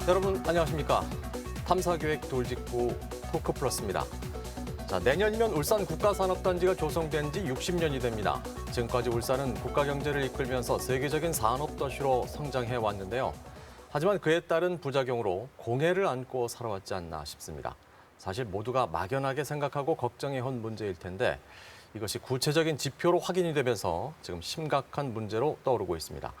여러분 안녕하십니까? 탐사계획 돌직구 토크플러스입니다. 자, 내년이면 울산 국가산업단지가 조성된 지 60년이 됩니다. 지금까지 울산은 국가 경제를 이끌면서 세계적인 산업도시로 성장해 왔는데요. 하지만 그에 따른 부작용으로 공해를 안고 살아왔지 않나 싶습니다. 사실 모두가 막연하게 생각하고 걱정해온 문제일 텐데 이것이 구체적인 지표로 확인이 되면서 지금 심각한 문제로 떠오르고 있습니다.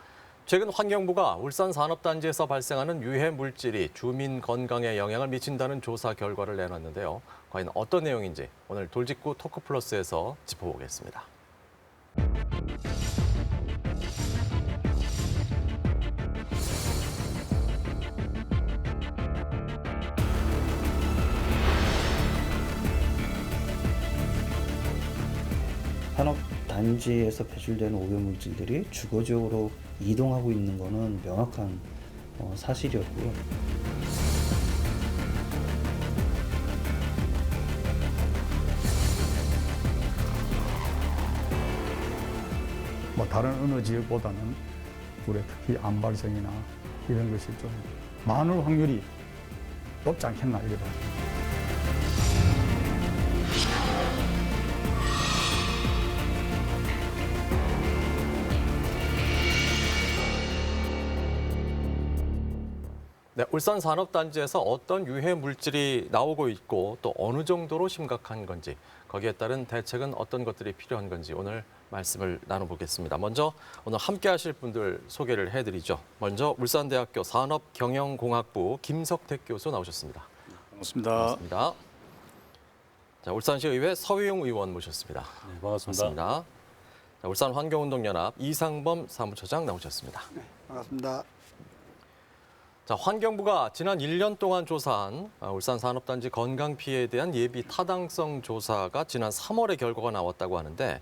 최근 환경부가 울산 산업단지에서 발생하는 유해 물질이 주민 건강에 영향을 미친다는 조사 결과를 내놨는데요. 과연 어떤 내용인지 오늘 돌직구 토크플러스에서 짚어보겠습니다. 산업단지에서 배출되는 오염물질들이 주거 지역으로 이동하고 있는 것은 명확한 사실이었고요. 다른 어느 지역보다는 물의 특히 암 발생이나 이런 것이 좀 많을 확률이 높지 않겠나 이래 봐요. 네, 울산 산업단지에서 어떤 유해 물질이 나오고 있고 또 어느 정도로 심각한 건지 거기에 따른 대책은 어떤 것들이 필요한 건지 오늘 말씀을 나눠보겠습니다. 먼저 오늘 함께 하실 분들 소개를 해드리죠. 먼저 울산대학교 산업경영공학부 김석택 교수 나오셨습니다. 반갑습니다. 반갑습니다. 자, 울산시의회 서유용 의원 모셨습니다. 네, 반갑습니다. 반갑습니다. 자, 울산환경운동연합 이상범 사무처장 나오셨습니다. 네, 반갑습니다. 자, 환경부가 지난 1년 동안 조사한 울산 산업단지 건강 피해에 대한 예비 타당성 조사가 지난 3월에 결과가 나왔다고 하는데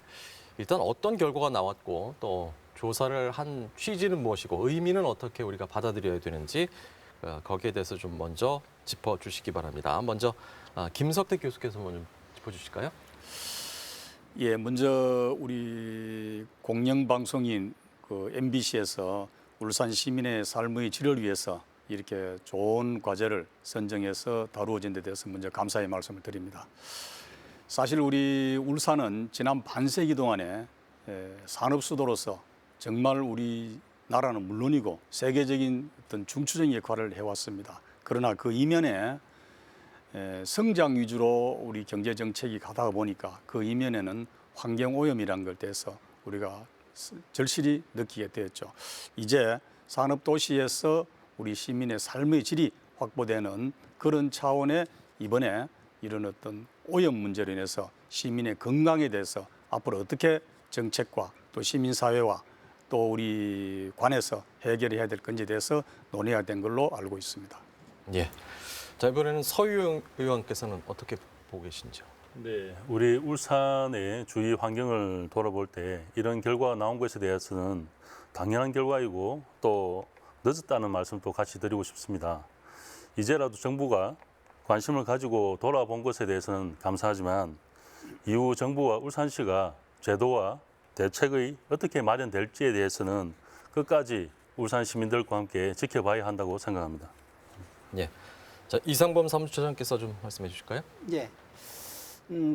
일단 어떤 결과가 나왔고 또 조사를 한 취지는 무엇이고 의미는 어떻게 우리가 받아들여야 되는지 거기에 대해서 좀 먼저 짚어주시기 바랍니다. 먼저 김석택 교수께서 먼저 짚어주실까요? 예, 먼저 우리 공영방송인 MBC에서 울산 시민의 삶의 질을 위해서 이렇게 좋은 과제를 선정해서 다루어진 데 대해서 먼저 감사의 말씀을 드립니다. 사실 우리 울산은 지난 반세기 동안에 산업수도로서 정말 우리 나라는 물론이고 세계적인 어떤 중추적인 역할을 해왔습니다. 그러나 그 이면에 성장 위주로 우리 경제 정책이 가다가 보니까 그 이면에는 환경오염이라는 걸 대해서 우리가 절실히 느끼게 되었죠. 이제 산업도시에서 우리 시민의 삶의 질이 확보되는 그런 차원의 이번에 이런 어떤 오염 문제로 인해서 시민의 건강에 대해서 앞으로 어떻게 정책과 또 시민사회와 또 우리 관에서 해결해야 될 건지에 대해서 논의가 된 걸로 알고 있습니다. 예. 자, 이번에는 서유용 의원께서는 어떻게 보고 계신지요? 네, 우리 울산의 주위 환경을 돌아볼 때 이런 결과가 나온 것에 대해서는 당연한 결과이고 또 늦었다는 말씀도 같이 드리고 싶습니다. 이제라도 정부가 관심을 가지고 돌아본 것에 대해서는 감사하지만 이후 정부와 울산시가 제도와 대책의 어떻게 마련될지에 대해서는 끝까지 울산 시민들과 함께 지켜봐야 한다고 생각합니다. 예. 자, 이상범 사무처장께서 좀 말씀해 주실까요? 예.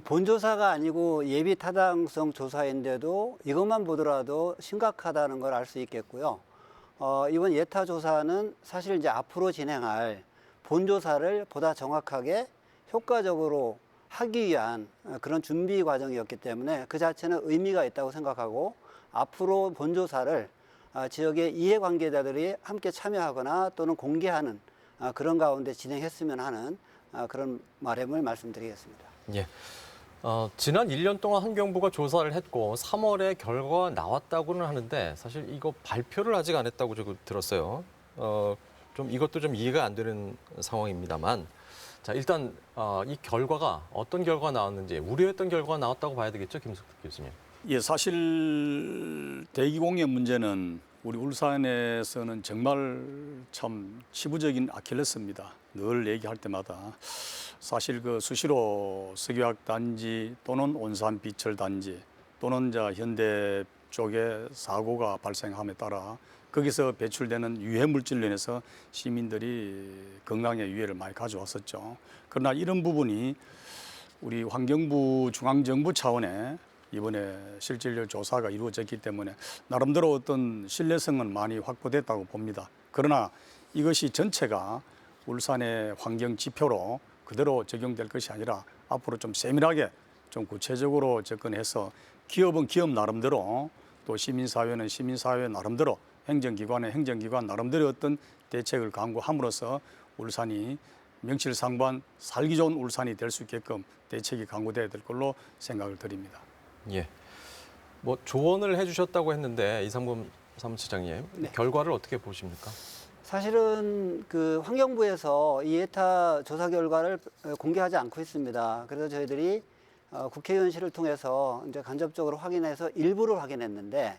본조사가 아니고 예비 타당성 조사인데도 이것만 보더라도 심각하다는 걸 알 수 있겠고요. 이번 예타 조사는 사실 이제 앞으로 진행할 본조사를 보다 정확하게 효과적으로 하기 위한 그런 준비 과정이었기 때문에 그 자체는 의미가 있다고 생각하고 앞으로 본조사를 지역의 이해관계자들이 함께 참여하거나 또는 공개하는 그런 가운데 진행했으면 하는 그런 바람을 말씀드리겠습니다. 예. 지난 1년 동안 환경부가 조사를 했고 3월에 결과가 나왔다고는 하는데 사실 이거 발표를 아직 안 했다고 저도 들었어요. 좀 이것도 좀 이해가 안 되는 상황입니다만 자, 일단 이 결과가 어떤 결과가 나왔는지 우려했던 결과가 나왔다고 봐야 되겠죠, 김석택 교수님? 예, 사실 대기공해 문제는 우리 울산에서는 정말 참 치부적인 아킬레스입니다. 늘 얘기할 때마다 사실 그 수시로 석유화학 단지 또는 온산 비철 단지 또는 현대 쪽에 사고가 발생함에 따라 거기서 배출되는 유해 물질로 인해서 시민들이 건강에 유해를 많이 가져왔었죠. 그러나 이런 부분이 우리 환경부 중앙정부 차원에 이번에 실질적 조사가 이루어졌기 때문에 나름대로 어떤 신뢰성은 많이 확보됐다고 봅니다. 그러나 이것이 전체가 울산의 환경 지표로 그대로 적용될 것이 아니라 앞으로 좀 세밀하게 좀 구체적으로 접근해서 기업은 기업 나름대로 또 시민사회는 시민사회 나름대로 행정기관은 행정기관 나름대로 어떤 대책을 강구함으로써 울산이 명실상부한 살기 좋은 울산이 될 수 있게끔 대책이 강구돼야 될 걸로 생각을 드립니다. 예. 뭐 조언을 해주셨다고 했는데 이상범 사무처장님 네. 결과를 어떻게 보십니까? 사실은 그 환경부에서 이 예타 조사 결과를 공개하지 않고 있습니다. 그래서 저희들이 국회의원실을 통해서 이제 간접적으로 확인해서 일부를 확인했는데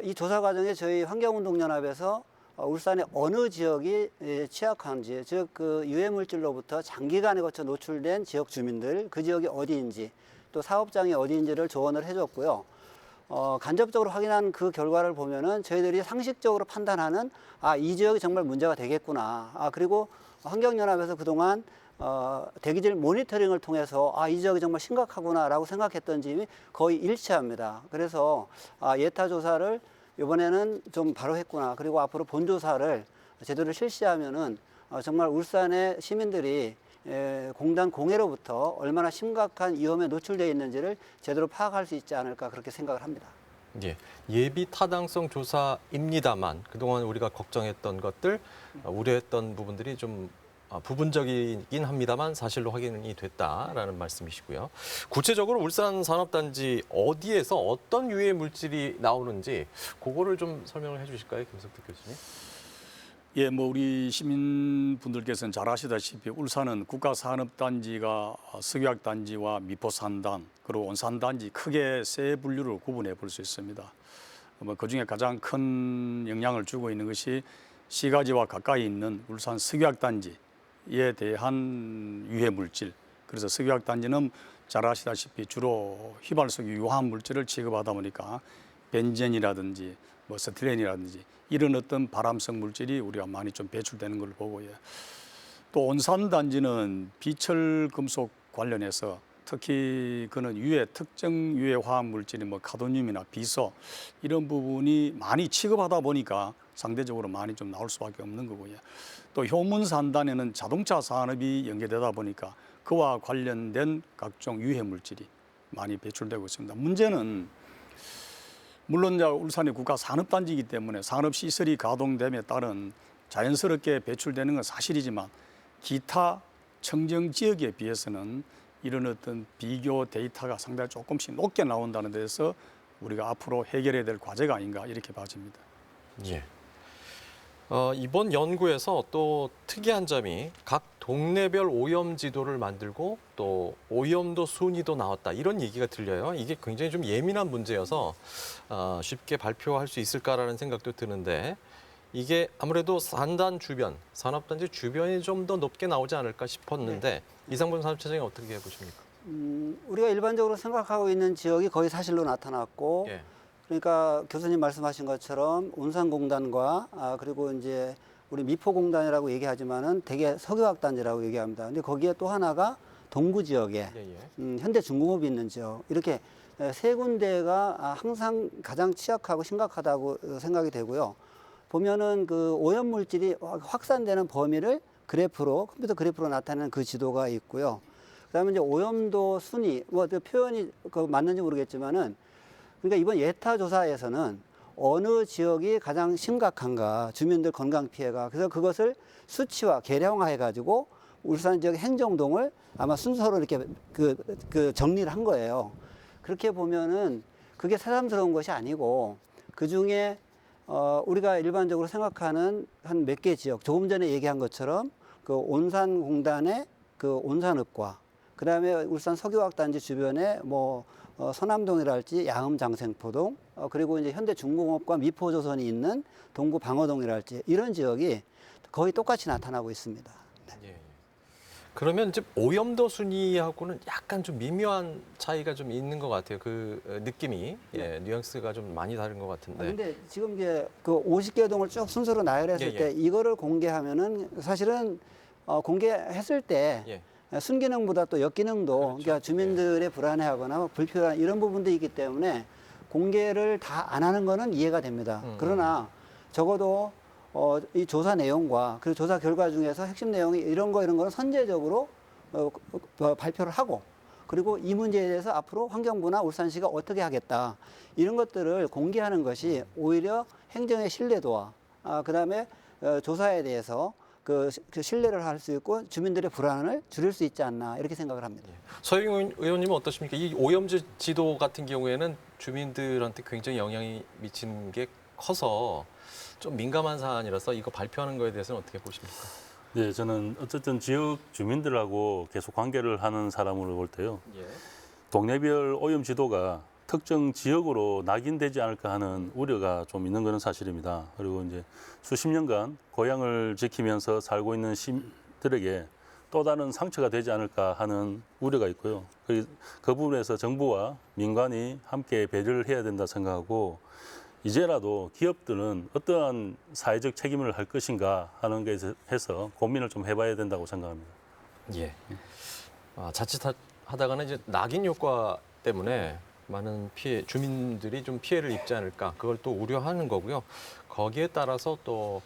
이 조사 과정에 저희 환경운동연합에서 울산의 어느 지역이 취약한지, 즉 그 유해 물질로부터 장기간에 거쳐 노출된 지역 주민들, 그 지역이 어디인지, 또 사업장이 어디인지를 조언을 해줬고요. 간접적으로 확인한 그 결과를 보면은 저희들이 상식적으로 판단하는 이 지역이 정말 문제가 되겠구나. 그리고 환경연합에서 그동안 대기질 모니터링을 통해서 이 지역이 정말 심각하구나라고 생각했던 점이 거의 일치합니다. 그래서 예타 조사를 이번에는 좀 바로 했구나. 그리고 앞으로 본조사를 제대로 실시하면은 정말 울산의 시민들이 공단 공해로부터 얼마나 심각한 위험에 노출되어 있는지를 제대로 파악할 수 있지 않을까 그렇게 생각을 합니다. 예, 예비 타당성 조사입니다만 그동안 우리가 걱정했던 것들, 우려했던 부분들이 좀 부분적이긴 합니다만 사실로 확인이 됐다라는 말씀이시고요. 구체적으로 울산 산업단지 어디에서 어떤 유해 물질이 나오는지 그거를 좀 설명을 해주실까요, 김석택 교수님? 예, 뭐 우리 시민분들께서는 잘 아시다시피 울산은 국가산업단지가 석유학단지와 미포산단 그리고 온산단지 크게 세 분류를 구분해 볼 수 있습니다. 뭐 그중에 가장 큰 영향을 주고 있는 것이 시가지와 가까이 있는 울산 석유학단지에 대한 유해 물질. 그래서 석유학단지는 잘 아시다시피 주로 휘발석유 유화학 물질을 취급하다 보니까 벤젠이라든지 뭐 스티렌이라든지 이런 어떤 발암성 물질이 우리가 많이 좀 배출되는 걸 보고요. 또 온산단지는 비철 금속 관련해서 특히 그는 특정 유해 화학 물질이 뭐 카도뇽이나 비소 이런 부분이 많이 취급하다 보니까 상대적으로 많이 좀 나올 수밖에 없는 거고요. 또 효문산단에는 자동차 산업이 연계되다 보니까 그와 관련된 각종 유해 물질이 많이 배출되고 있습니다. 문제는 물론 울산이 국가 산업단지이기 때문에 산업시설이 가동됨에 따른 자연스럽게 배출되는 건 사실이지만 기타 청정 지역에 비해서는 이런 어떤 비교 데이터가 상당히 조금씩 높게 나온다는 데서 우리가 앞으로 해결해야 될 과제가 아닌가 이렇게 봐집니다. 예. 이번 연구에서 또 특이한 점이 각 동네별 오염 지도를 만들고 또 오염도 순위도 나왔다 이런 얘기가 들려요. 이게 굉장히 좀 예민한 문제여서 쉽게 발표할 수 있을까라는 생각도 드는데 이게 아무래도 산단 주변, 산업단지 주변이 좀 더 높게 나오지 않을까 싶었는데 이상범 산업처장이 어떻게 보십니까? 우리가 일반적으로 생각하고 있는 지역이 거의 사실로 나타났고 예. 그러니까 교수님 말씀하신 것처럼 온산공단과 그리고 이제 우리 미포공단이라고 얘기하지만은 대개 석유학단지라고 얘기합니다. 근데 거기에 또 하나가 동구 지역에 현대중공업이 있는 지역 이렇게 세 군데가 항상 가장 취약하고 심각하다고 생각이 되고요. 보면은 그 오염 물질이 확산되는 범위를 그래프로 컴퓨터 그래프로 나타내는 그 지도가 있고요. 그다음에 이제 오염도 순위 뭐 그 표현이 맞는지 모르겠지만은 그러니까 이번 예타 조사에서는 어느 지역이 가장 심각한가 주민들 건강 피해가 그래서 그것을 수치화 계량화해 가지고 울산 지역 행정동을 아마 순서로 이렇게 그 정리를 한 거예요. 그렇게 보면은 그게 새삼스러운 것이 아니고 그 중에 우리가 일반적으로 생각하는 한 몇 개 지역 조금 전에 얘기한 것처럼 그 온산공단의 그 온산읍과 그다음에 울산 석유화학단지 주변에 뭐 서남동이랄지 야흠 장생포동 그리고 이제 현대중공업과 미포조선이 있는 동구 방어동이랄지 이런 지역이 거의 똑같이 나타나고 있습니다. 네. 예. 그러면 이제 오염도 순위하고는 약간 좀 미묘한 차이가 좀 있는 것 같아요. 그 느낌이 뉘앙스가 좀 많이 다른 것 같은데. 근데 지금 이제 그 50개 동을 쭉 순서로 나열했을 예, 때 이거를 공개하면은 사실은 공개했을 때 예. 순기능보다 또 역기능도 그렇죠. 그러니까 주민들의 불안해하거나 불필요한 이런 부분도 있기 때문에 공개를 다 안 하는 거는 이해가 됩니다. 그러나 적어도 이 조사 내용과 그 조사 결과 중에서 핵심 내용이 이런 거는 선제적으로 발표를 하고 그리고 이 문제에 대해서 앞으로 환경부나 울산시가 어떻게 하겠다 이런 것들을 공개하는 것이 오히려 행정의 신뢰도와 그다음에 조사에 대해서 그 신뢰를 할 수 있고 주민들의 불안을 줄일 수 있지 않나 이렇게 생각을 합니다. 서영 의원님은 어떠십니까? 이 오염수 지도 같은 경우에는 주민들한테 굉장히 영향이 미치는 게 커서 좀 민감한 사안이라서 이거 발표하는 거에 대해서는 어떻게 보십니까? 네, 저는 어쨌든 지역 주민들하고 계속 관계를 하는 사람으로 볼 때요. 예. 동네별 오염 지도가 특정 지역으로 낙인되지 않을까 하는 우려가 좀 있는 것은 사실입니다. 그리고 이제 수십 년간 고향을 지키면서 살고 있는 시민들에게 또 다른 상처가 되지 않을까 하는 우려가 있고요. 그 부분에서 정부와 민간이 함께 배려를 해야 된다 생각하고 이제라도 기업들은 어떠한 사회적 책임을 할 것인가 하는 것에 해서 고민을 좀 해봐야 된다고 생각합니다. 예. 자칫하다가는 이제 낙인 효과 때문에 많은 주민들이 좀 피해를 입지 않을까 그걸 또 우려하는 거고요. 거기에 따라서 또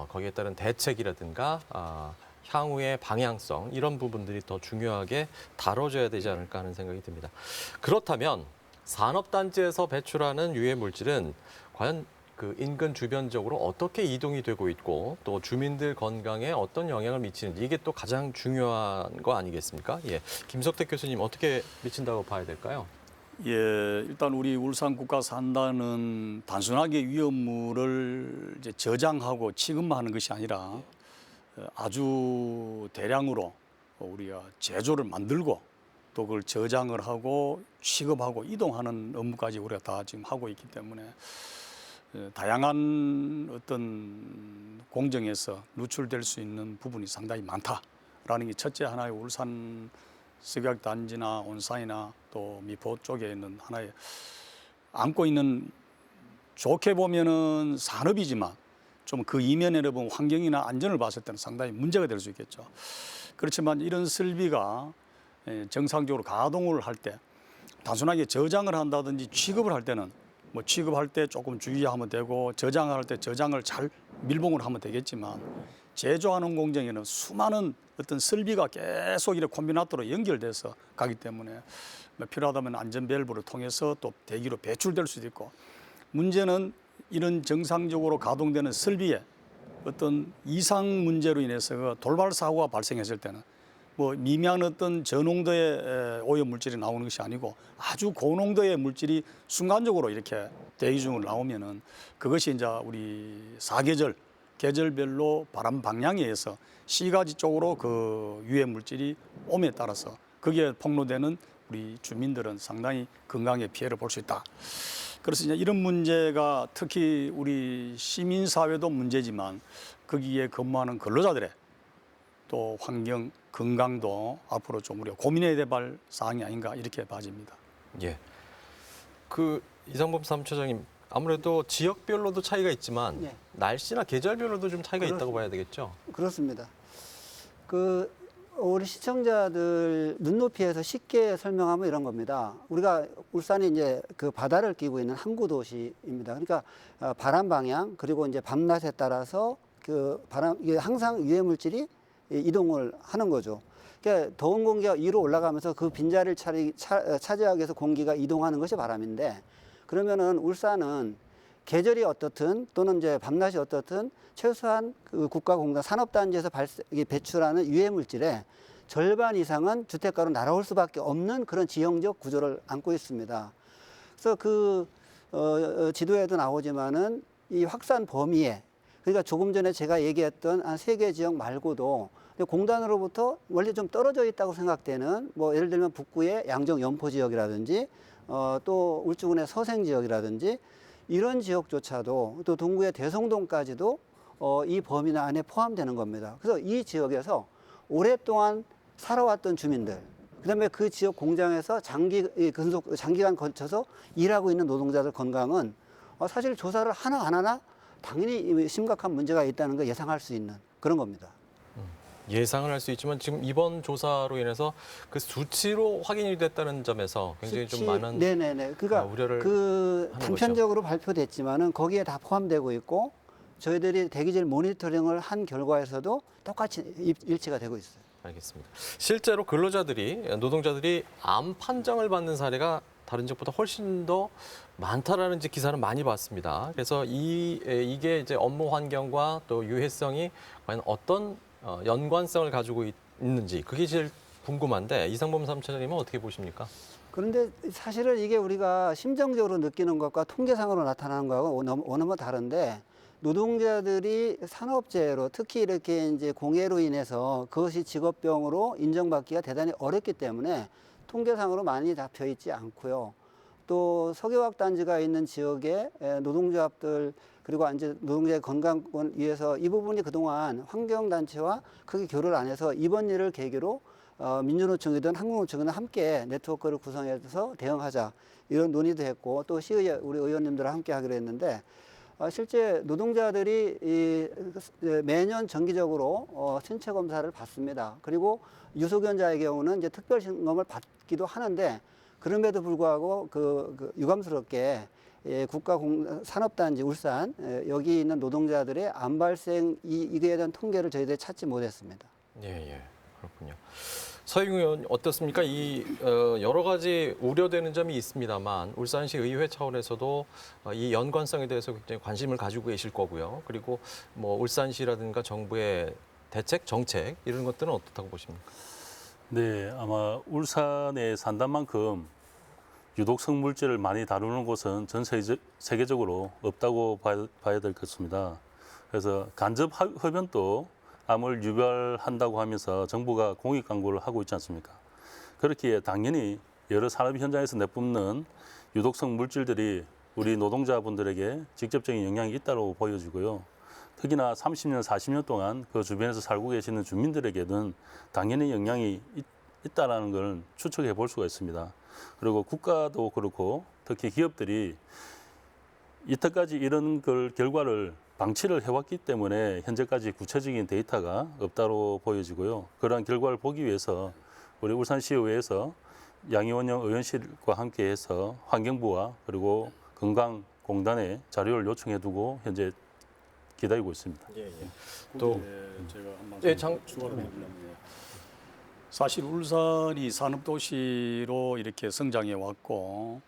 거기에 따른 대책이라든가 향후의 방향성 이런 부분들이 더 중요하게 다뤄져야 되지 않을까 하는 생각이 듭니다. 그렇다면 산업단지에서 배출하는 유해 물질은 과연 그 인근 주변적으로 어떻게 이동이 되고 있고 또 주민들 건강에 어떤 영향을 미치는지 이게 또 가장 중요한 거 아니겠습니까? 예, 김석택 교수님 어떻게 미친다고 봐야 될까요? 예, 일단 우리 울산 국가산단은 단순하게 위험물을 이제 저장하고 취급만 하는 것이 아니라 아주 대량으로 우리가 제조를 만들고 또 그걸 저장을 하고 취급하고 이동하는 업무까지 우리가 다 지금 하고 있기 때문에 다양한 어떤 공정에서 누출될 수 있는 부분이 상당히 많다라는 게 첫째 하나의 울산 석약단지나 온산이나 또 미포 쪽에 있는 하나의 안고 있는 좋게 보면은 산업이지만 좀 그 이면에 보면 환경이나 안전을 봤을 때는 상당히 문제가 될 수 있겠죠. 그렇지만 이런 설비가 정상적으로 가동을 할 때 단순하게 저장을 한다든지 취급을 할 때는 뭐 취급할 때 조금 주의하면 되고 저장할 때 저장을 잘 밀봉을 하면 되겠지만 제조하는 공정에는 수많은 어떤 설비가 계속 이렇게 콤비나토로 연결돼서 가기 때문에 필요하다면 안전 밸브를 통해서 또 대기로 배출될 수도 있고 문제는 이런 정상적으로 가동되는 설비에 어떤 이상 문제로 인해서 돌발 사고가 발생했을 때는 뭐 미미한 어떤 저농도의 오염 물질이 나오는 것이 아니고 아주 고농도의 물질이 순간적으로 이렇게 대기 중으로 나오면은 그것이 이제 우리 사계절 계절별로 바람 방향에 의해서 시가지 쪽으로 그 유해 물질이 옴에 따라서 거기에 폭로되는 우리 주민들은 상당히 건강에 피해를 볼 수 있다. 그래서 이제 이런 문제가 특히 우리 시민사회도 문제지만 거기에 근무하는 근로자들의 또 환경, 건강도 앞으로 좀 우리가 고민해야 될 사항이 아닌가 이렇게 봐집니다. 예. 그 이상범 사무처장님 아무래도 지역별로도 차이가 있지만 네. 날씨나 계절별로도 좀 차이가 있다고 봐야 되겠죠. 그렇습니다. 그 우리 시청자들 눈높이에서 쉽게 설명하면 이런 겁니다. 우리가 울산이 이제 그 바다를 끼고 있는 항구 도시입니다. 그러니까 바람 방향 그리고 이제 밤낮에 따라서 그 바람 이게 항상 유해 물질이 이동을 하는 거죠. 그러니까 더운 공기가 위로 올라가면서 그 빈자리를 차지하기 위해서 공기가 이동하는 것이 바람인데 그러면은 울산은 계절이 어떻든 또는 이제 밤낮이 어떻든 최소한 그 국가공단 산업단지에서 배출하는 유해 물질의 절반 이상은 주택가로 날아올 수밖에 없는 그런 지형적 구조를 안고 있습니다. 그래서 그 지도에도 나오지만은 이 확산 범위에 그러니까 조금 전에 제가 얘기했던 한 3개 지역 말고도 공단으로부터 원래 좀 떨어져 있다고 생각되는 뭐 예를 들면 북구의 양정 연포 지역이라든지 또 울주군의 서생 지역이라든지 이런 지역조차도 또 동구의 대성동까지도 이 범위 안에 포함되는 겁니다. 그래서 이 지역에서 오랫동안 살아왔던 주민들, 그다음에 그 지역 공장에서 장기간 거쳐서 일하고 있는 노동자들 건강은 사실 조사를 하나 안 하나 당연히 심각한 문제가 있다는 걸 예상할 수 있는 그런 겁니다. 예상을 할 수 있지만 지금 이번 조사로 인해서 그 수치로 확인이 됐다는 점에서 굉장히 좀 많은 네네네. 그러니까 우려를 그 하는 단편적으로 발표됐지만은 거기에 다 포함되고 있고 저희들이 대기질 모니터링을 한 결과에서도 똑같이 일치가 되고 있어요. 알겠습니다. 실제로 노동자들이 암 판정을 받는 사례가 다른 지역보다 훨씬 더 많다라는 이제 기사를 많이 봤습니다. 그래서 이게 이제 업무 환경과 또 유해성이 과연 어떤 연관성을 가지고 있는지 그게 제일 궁금한데 이상범 사무처장님은 어떻게 보십니까? 그런데 사실은 이게 우리가 심정적으로 느끼는 것과 통계상으로 나타나는 거하고 너무 다른데 노동자들이 산업재해로 특히 이렇게 이제 공해로 인해서 그것이 직업병으로 인정받기가 대단히 어렵기 때문에 통계상으로 많이 잡혀 있지 않고요. 또 석유화학 단지가 있는 지역의 노동조합들 그리고 이제 노동자의 건강을 위해서 이 부분이 그동안 환경단체와 크게 교류를 안 해서 이번 일을 계기로 민주노총이든 한국노총이든 함께 네트워크를 구성해서 대응하자 이런 논의도 했고 또 시의회 우리 의원님들과 함께 하기로 했는데 실제 노동자들이 매년 정기적으로 신체 검사를 받습니다. 그리고 유소견자의 경우는 이제 특별 점검을 받기도 하는데 그럼에도 불구하고 유감스럽게 국가산업단지 울산 여기 있는 노동자들의 암 발생 이거에 대한 통계를 저희들이 찾지 못했습니다. 예, 그렇군요. 서희궁 의원 어떻습니까? 여러 가지 우려되는 점이 있습니다만 울산시 의회 차원에서도 이 연관성에 대해서 굉장히 관심을 가지고 계실 거고요. 그리고 뭐 울산시라든가 정부의 대책, 정책 이런 것들은 어떻다고 보십니까? 네, 아마 울산에 산단 만큼 유독성 물질을 많이 다루는 곳은 전 세계적으로 없다고 봐야 될 것 같습니다. 그래서 간접 흡연도 암을 유발한다고 하면서 정부가 공익 광고를 하고 있지 않습니까? 그렇기에 당연히 여러 산업 현장에서 내뿜는 유독성 물질들이 우리 노동자분들에게 직접적인 영향이 있다고 보여지고요. 특히나 30년, 40년 동안 그 주변에서 살고 계시는 주민들에게는 당연히 영향이 있다는 걸 추측해 볼 수가 있습니다. 그리고 국가도 그렇고 특히 기업들이 이때까지 이런 결과를 방치를 해왔기 때문에 현재까지 구체적인 데이터가 없다고 보여지고요. 그러한 결과를 보기 위해서 우리 울산시의회에서 양희원영 의원실과 함께해서 환경부와 그리고 건강공단에 자료를 요청해 두고 현재 기다리고 있습니다. 또 제가 한 말씀 예, 추가로 드리려면 사실 울산이 산업도시로 이렇게 성장해 왔고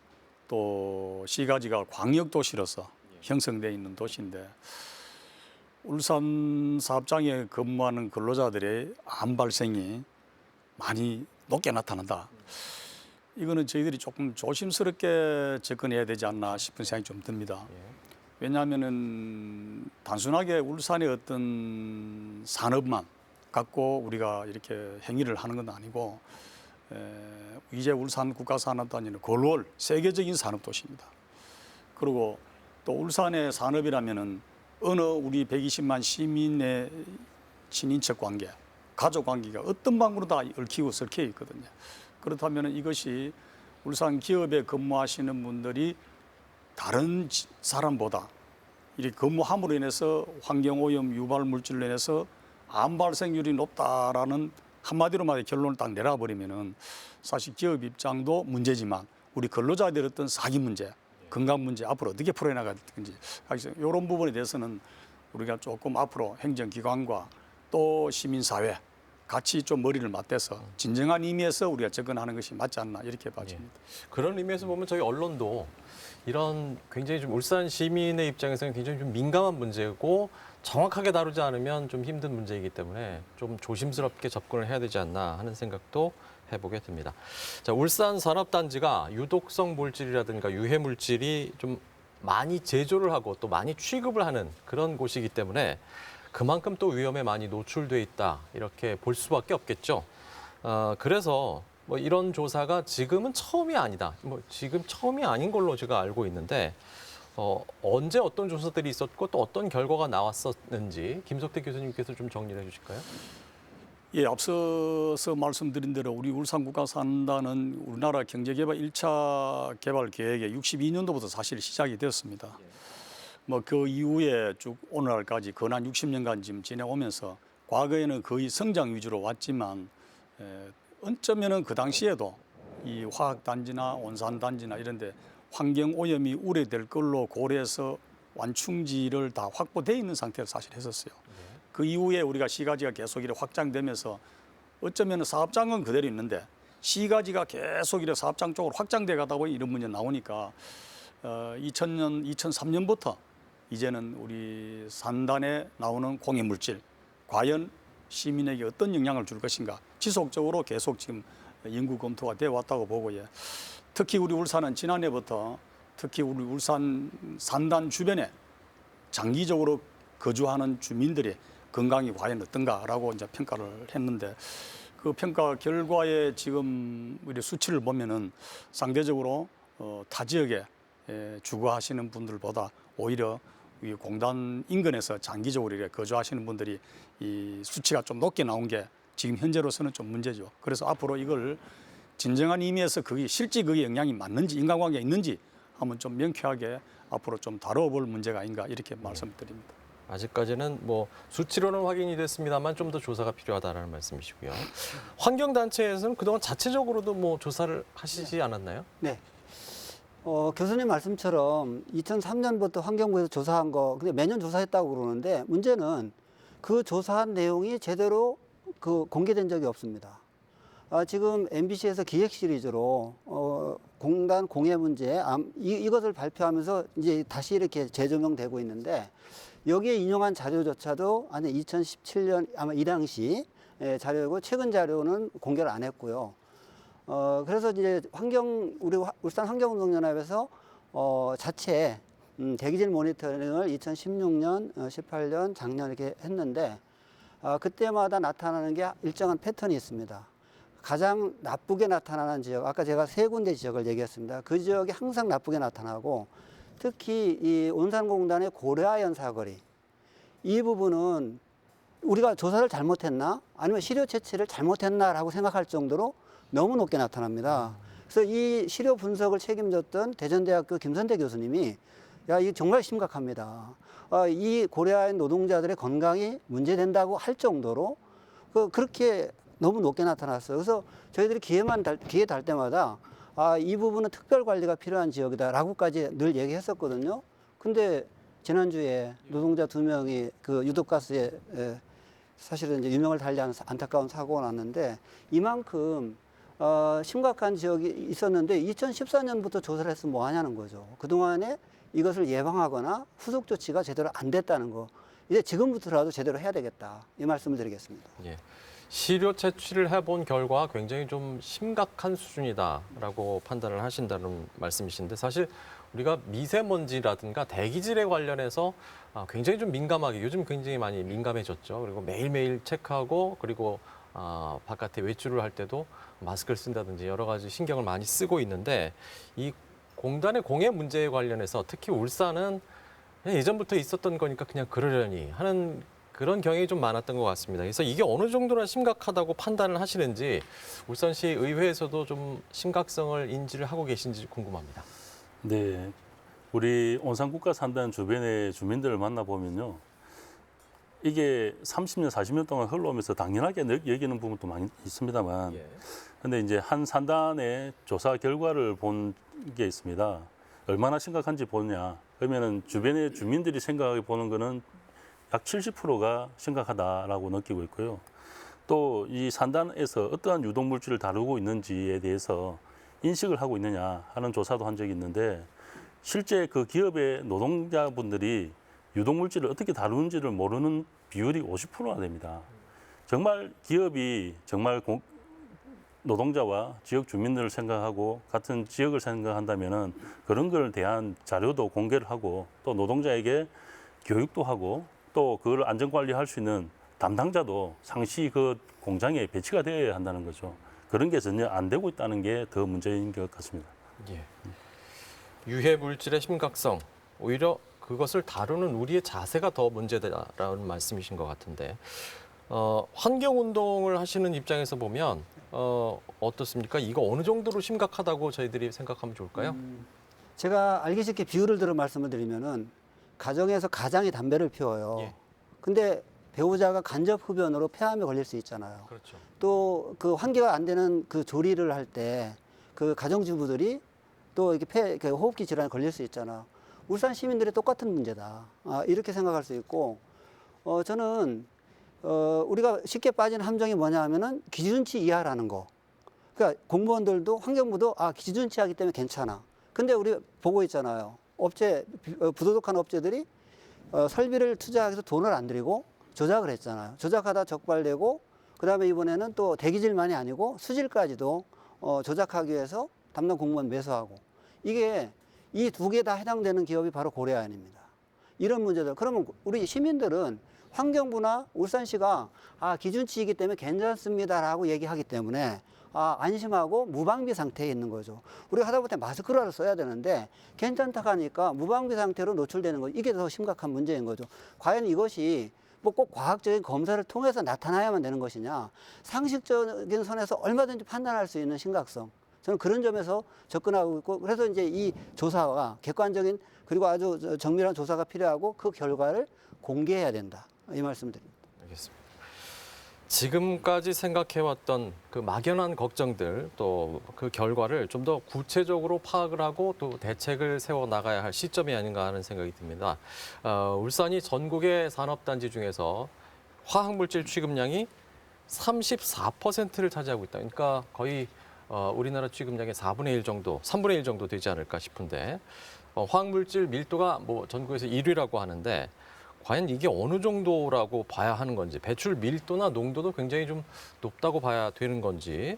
또 시가지가 광역도시로서 형성되어 있는 도시인데 울산 사업장에 근무하는 근로자들의 암 발생이 많이 높게 나타난다. 이거는 저희들이 조금 조심스럽게 접근해야 되지 않나 싶은 생각이 좀 듭니다. 왜냐하면은 단순하게 울산의 어떤 산업만 갖고 우리가 이렇게 행위를 하는 건 아니고 이제 울산 국가산업단지는 글로벌 세계적인 산업도시입니다. 그리고 또 울산의 산업이라면은 어느 우리 120만 시민의 친인척 관계, 가족 관계가 어떤 방으로 다 얽히고 섞여 있거든요. 그렇다면 이것이 울산 기업에 근무하시는 분들이 다른 사람보다 이렇게 근무함으로 인해서 환경오염 유발 물질로 인해서 암 발생률이 높다라는 한마디로만 결론을 딱 내려버리면은 사실 기업 입장도 문제지만 우리 근로자들의 어떤 사기 문제, 건강 문제 앞으로 어떻게 풀어나갈 건지 이런 부분에 대해서는 우리가 조금 앞으로 행정기관과 또 시민사회 같이 좀 머리를 맞대서 진정한 의미에서 우리가 접근하는 것이 맞지 않나 이렇게 봐집니다. 그런 의미에서 보면 저희 언론도 이런 굉장히 좀 울산 시민의 입장에서는 굉장히 좀 민감한 문제고 정확하게 다루지 않으면 좀 힘든 문제이기 때문에 좀 조심스럽게 접근을 해야 되지 않나 하는 생각도 해보게 됩니다. 자, 울산 산업단지가 유독성 물질이라든가 유해 물질이 좀 많이 제조를 하고 또 많이 취급을 하는 그런 곳이기 때문에 그만큼 또 위험에 많이 노출돼 있다 이렇게 볼 수밖에 없겠죠. 그래서 뭐 이런 조사가 지금은 처음이 아니다. 뭐 지금 처음이 아닌 걸로 제가 알고 있는데 언제 어떤 조사들이 있었고 또 어떤 결과가 나왔었는지 김석태 교수님께서 좀 정리를 해주실까요? 예, 앞서서 말씀드린 대로 우리 울산국가산단은 우리나라 경제개발 1차 개발 계획에 62년도부터 사실 시작이 되었습니다. 뭐 그 이후에 쭉 오늘날까지 근한 60년간 지금 지내오면서 과거에는 거의 성장 위주로 왔지만 어쩌면은 그 당시에도 이 화학단지나 온산단지나 이런 데 환경 오염이 우려될 걸로 고려해서 완충지를 다 확보되어 있는 상태를 사실 했었어요. 그 이후에 우리가 시가지가 계속 이렇게 확장되면서 어쩌면 사업장은 그대로 있는데 시가지가 계속 이렇게 사업장 쪽으로 확장돼 가다 보니 이런 문제 나오니까 2000년, 2003년부터 이제는 우리 산단에 나오는 공해물질 과연 시민에게 어떤 영향을 줄 것인가 지속적으로 계속 지금 연구 검토가 되어 왔다고 보고 특히 우리 울산은 지난해부터 특히 우리 울산 산단 주변에 장기적으로 거주하는 주민들의 건강이 과연 어떤가라고 이제 평가를 했는데 그 평가 결과에 지금 우리 수치를 보면은 상대적으로 타 지역에 주거하시는 분들보다 오히려 이 공단 인근에서 장기적으로 이렇게 거주하시는 분들이 이 수치가 좀 높게 나온 게 지금 현재로서는 좀 문제죠. 그래서 앞으로 이걸 진정한 의미에서 그게 실제 그게 영향이 맞는지 인간관계가 있는지 한번 좀 명쾌하게 앞으로 좀 다뤄볼 문제가 아닌가 이렇게 말씀드립니다. 아직까지는 뭐 수치로는 확인이 됐습니다만 좀 더 조사가 필요하다는 말씀이시고요. 환경단체에서는 그동안 자체적으로도 뭐 조사를 하시지 않았나요? 네. 교수님 말씀처럼 2003년부터 환경부에서 조사한 거, 근데 매년 조사했다고 그러는데 문제는 그 조사한 내용이 제대로 공개된 적이 없습니다. 지금 MBC에서 기획 시리즈로 공단 공해 문제 이것을 발표하면서 이제 다시 이렇게 재조명되고 있는데 여기에 인용한 자료조차도 아니 2017년 아마 이 당시 자료이고 최근 자료는 공개를 안 했고요. 그래서 이제 우리 울산 환경운동연합에서 자체 대기질 모니터링을 2016년, 18년, 작년 이렇게 했는데 그때마다 나타나는 게 일정한 패턴이 있습니다. 가장 나쁘게 나타나는 지역, 아까 제가 세 군데 지역을 얘기했습니다. 그 지역이 항상 나쁘게 나타나고 특히 이 온산공단의 고려아연 사거리 이 부분은 우리가 조사를 잘못했나 아니면 시료 채취를 잘못했나라고 생각할 정도로 너무 높게 나타납니다. 그래서 이 시료 분석을 책임졌던 대전대학교 김선대 교수님이 야, 이게 정말 심각합니다. 이 고려아연 노동자들의 건강이 문제된다고 할 정도로 그렇게 너무 높게 나타났어요. 그래서 저희들이 기회 달 때마다 이 부분은 특별 관리가 필요한 지역이다라고까지 늘 얘기했었거든요. 근데 지난주에 노동자 2명이 그 유독가스에 사실은 이제 유명을 달리하는 안타까운 사고가 났는데 이만큼 심각한 지역이 있었는데 2014년부터 조사를 했으면 뭐 하냐는 거죠. 그동안에 이것을 예방하거나 후속 조치가 제대로 안 됐다는 거. 이제 지금부터라도 제대로 해야 되겠다. 이 말씀을 드리겠습니다. 예. 시료 채취를 해본 결과 굉장히 좀 심각한 수준이다라고 판단을 하신다는 말씀이신데 사실 우리가 미세먼지라든가 대기질에 관련해서 굉장히 좀 민감하게 요즘 굉장히 많이 민감해졌죠. 그리고 매일매일 체크하고 그리고 바깥에 외출을 할 때도 마스크를 쓴다든지 여러 가지 신경을 많이 쓰고 있는데 이 공단의 공해 문제에 관련해서 특히 울산은 그냥 예전부터 있었던 거니까 그냥 그러려니 하는 그런 경향이 좀 많았던 것 같습니다. 그래서 이게 어느 정도나 심각하다고 판단을 하시는지 울산시 의회에서도 좀 심각성을 인지를 하고 계신지 궁금합니다. 네, 우리 온산국가산단 주변의 주민들을 만나보면요. 이게 30년, 40년 동안 흘러오면서 당연하게 여기는 부분도 많이 있습니다만 근데 이제 한 산단의 조사 결과를 본 게 있습니다. 얼마나 심각한지 보냐. 그러면은 주변의 주민들이 생각하게 보는 거는 약 70%가 심각하다라고 느끼고 있고요. 또 이 산단에서 어떠한 유독물질을 다루고 있는지에 대해서 인식을 하고 있느냐 하는 조사도 한 적이 있는데 실제 그 기업의 노동자분들이 유독물질을 어떻게 다루는지를 모르는 비율이 50%나 됩니다. 정말 기업이 정말 노동자와 지역 주민들을 생각하고 같은 지역을 생각한다면은 그런 걸 대한 자료도 공개를 하고 또 노동자에게 교육도 하고 또 그걸 안전관리할 수 있는 담당자도 상시 그 공장에 배치가 되어야 한다는 거죠. 그런 게 전혀 안 되고 있다는 게 더 문제인 것 같습니다. 예. 유해 물질의 심각성, 오히려 그것을 다루는 우리의 자세가 더 문제다라는 말씀이신 것 같은데 환경운동을 하시는 입장에서 보면 어떻습니까? 이거 어느 정도로 심각하다고 저희들이 생각하면 좋을까요? 제가 알기 쉽게 비유를 들어 말씀을 드리면은 가정에서 가장이 담배를 피워요. 예. 근데 배우자가 간접 흡연으로 폐암에 걸릴 수 있잖아요. 그렇죠. 또 그 환기가 안 되는 그 조리를 할 때 그 가정주부들이 또 이렇게 그 호흡기 질환에 걸릴 수 있잖아요. 울산 시민들이 똑같은 문제다. 이렇게 생각할 수 있고, 저는 우리가 쉽게 빠진 함정이 뭐냐 하면은 기준치 이하라는 거. 그러니까 공무원들도 환경부도 기준치 하기 때문에 괜찮아. 근데 우리 보고 있잖아요. 부도덕한 업체들이 설비를 투자하기 위해서 돈을 안 들이고 조작을 했잖아요. 조작하다 적발되고, 그 다음에 이번에는 또 대기질만이 아니고 수질까지도 조작하기 위해서 담당 공무원 매수하고. 이게 이 두 개 다 해당되는 기업이 바로 고려아연입니다. 이런 문제들. 그러면 우리 시민들은 환경부나 울산시가 기준치이기 때문에 괜찮습니다라고 얘기하기 때문에 안심하고 무방비 상태에 있는 거죠. 우리가 하다못해 마스크라도 써야 되는데 괜찮다고 하니까 무방비 상태로 노출되는 거, 이게 더 심각한 문제인 거죠. 과연 이것이 뭐 꼭 과학적인 검사를 통해서 나타나야만 되는 것이냐, 상식적인 선에서 얼마든지 판단할 수 있는 심각성, 저는 그런 점에서 접근하고 있고, 그래서 이제 이 조사가 객관적인 그리고 아주 정밀한 조사가 필요하고 그 결과를 공개해야 된다, 이 말씀드립니다. 알겠습니다. 지금까지 생각해왔던 그 막연한 걱정들 또 그 결과를 좀 더 구체적으로 파악을 하고 또 대책을 세워 나가야 할 시점이 아닌가 하는 생각이 듭니다. 울산이 전국의 산업단지 중에서 화학물질 취급량이 34%를 차지하고 있다. 그러니까 거의 우리나라 취급량의 4분의 1 정도, 3분의 1 정도 되지 않을까 싶은데 화학물질 밀도가 뭐 전국에서 1위라고 하는데 과연 이게 어느 정도라고 봐야 하는 건지, 배출 밀도나 농도도 굉장히 좀 높다고 봐야 되는 건지,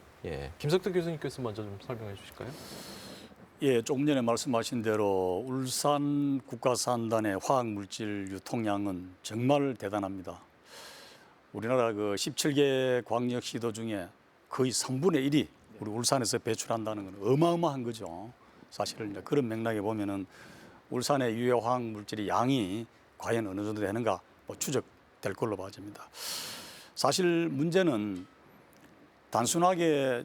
김석득 교수님께서 먼저 좀 설명해 주실까요? 예, 조금 전에 말씀하신 대로 울산 국가산단의 화학물질 유통량은 정말 대단합니다. 우리나라 그 17개 광역시도 중에 거의 3분의 1이 우리 울산에서 배출한다는 건 어마어마한 거죠. 사실은 이제 그런 맥락에 보면은 울산의 유해 화학물질의 양이 과연 어느 정도 되는가 추적될 걸로 봐집니다. 사실 문제는 단순하게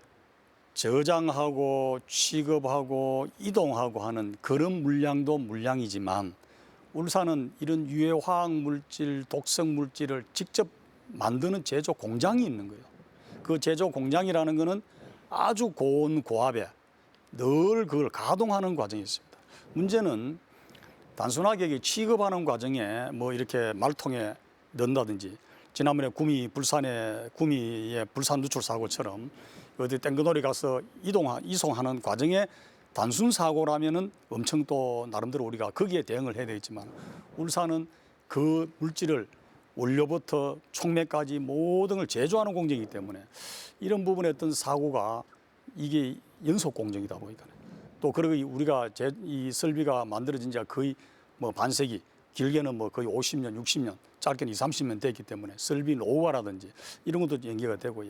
저장하고 취급하고 이동하고 하는 그런 물량도 물량이지만 울산은 이런 유해 화학물질, 독성 물질을 직접 만드는 제조 공장이 있는 거예요. 그 제조 공장이라는 거는 아주 고온 고압에 늘 그걸 가동하는 과정이 있습니다. 문제는 단순하게 취급하는 과정에 뭐 이렇게 말통에 넣는다든지, 지난번에 부산의 구미의 불산 누출 사고처럼 어디 땡그놀이 가서 이송하는 과정에 단순 사고라면은 엄청 또 나름대로 우리가 거기에 대응을 해야 되겠지만, 울산은 그 물질을 원료부터 촉매까지 모든 걸 제조하는 공정이기 때문에 이런 부분에 어떤 사고가 이게 연속 공정이다 보니까, 또 그리고 우리가 이 설비가 만들어진 지가 거의 뭐 반세기, 길게는 뭐 거의 50년, 60년, 짧게는 20, 30년 됐기 때문에 설비 노후화라든지 이런 것도 연계가 되고,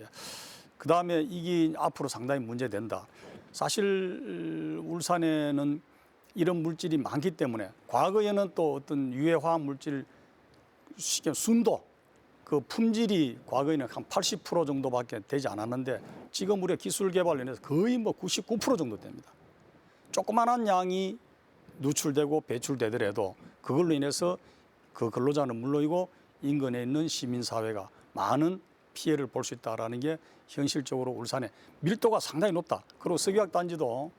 그 다음에 이게 앞으로 상당히 문제된다. 사실 울산에는 이런 물질이 많기 때문에 과거에는 또 어떤 유해 화학 물질 순도, 그 품질이 과거에는 한 80% 정도밖에 되지 않았는데 지금 우리가 기술 개발로 인해서 거의 뭐 99% 정도 됩니다. 조그만한 양이 누출되고 배출되더라도 그걸로 인해서 그 근로자는 물론이고 인근에 있는 시민사회가 많은 피해를 볼 수 있다는 게 현실적으로 울산의 밀도가 상당히 높다. 그리고 석유화학단지도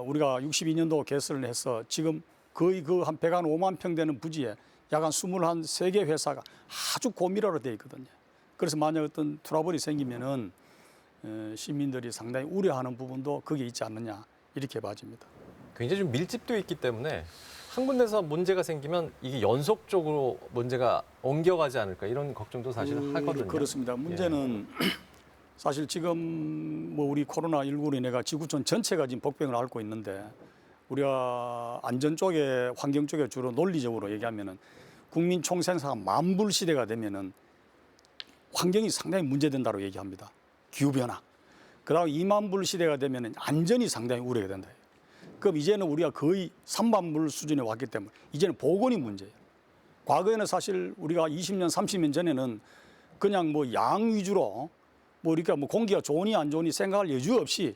우리가 62년도 개설을 해서 지금 거의 그 한 105만 평 되는 부지에 약 한 23개 회사가 아주 고밀화로 되어 있거든요. 그래서 만약 어떤 트러블이 생기면은 시민들이 상당히 우려하는 부분도 거기에 있지 않느냐, 이렇게 봐집니다. 굉장히 좀 밀집되어 있기 때문에 한 군데서 문제가 생기면 이게 연속적으로 문제가 옮겨가지 않을까, 이런 걱정도 사실 하거든요. 그렇습니다. 문제는 사실 지금 뭐 우리 코로나19로 인해가 지구촌 전체가 지금 복병을 앓고 있는데, 우리가 안전 쪽에, 환경 쪽에 주로 논리적으로 얘기하면은 국민 총생산가 만불 시대가 되면은 환경이 상당히 문제된다고 얘기합니다. 기후변화. 그다음 2만 불 시대가 되면은 안전이 상당히 우려가 된다. 그럼 이제는 우리가 거의 3만 불 수준에 왔기 때문에 이제는 보건이 문제예요. 과거에는 사실 우리가 20년, 30년 전에는 그냥 뭐 양 위주로 뭐 이렇게 뭐 공기가 좋으니 안 좋으니 생각할 여유 없이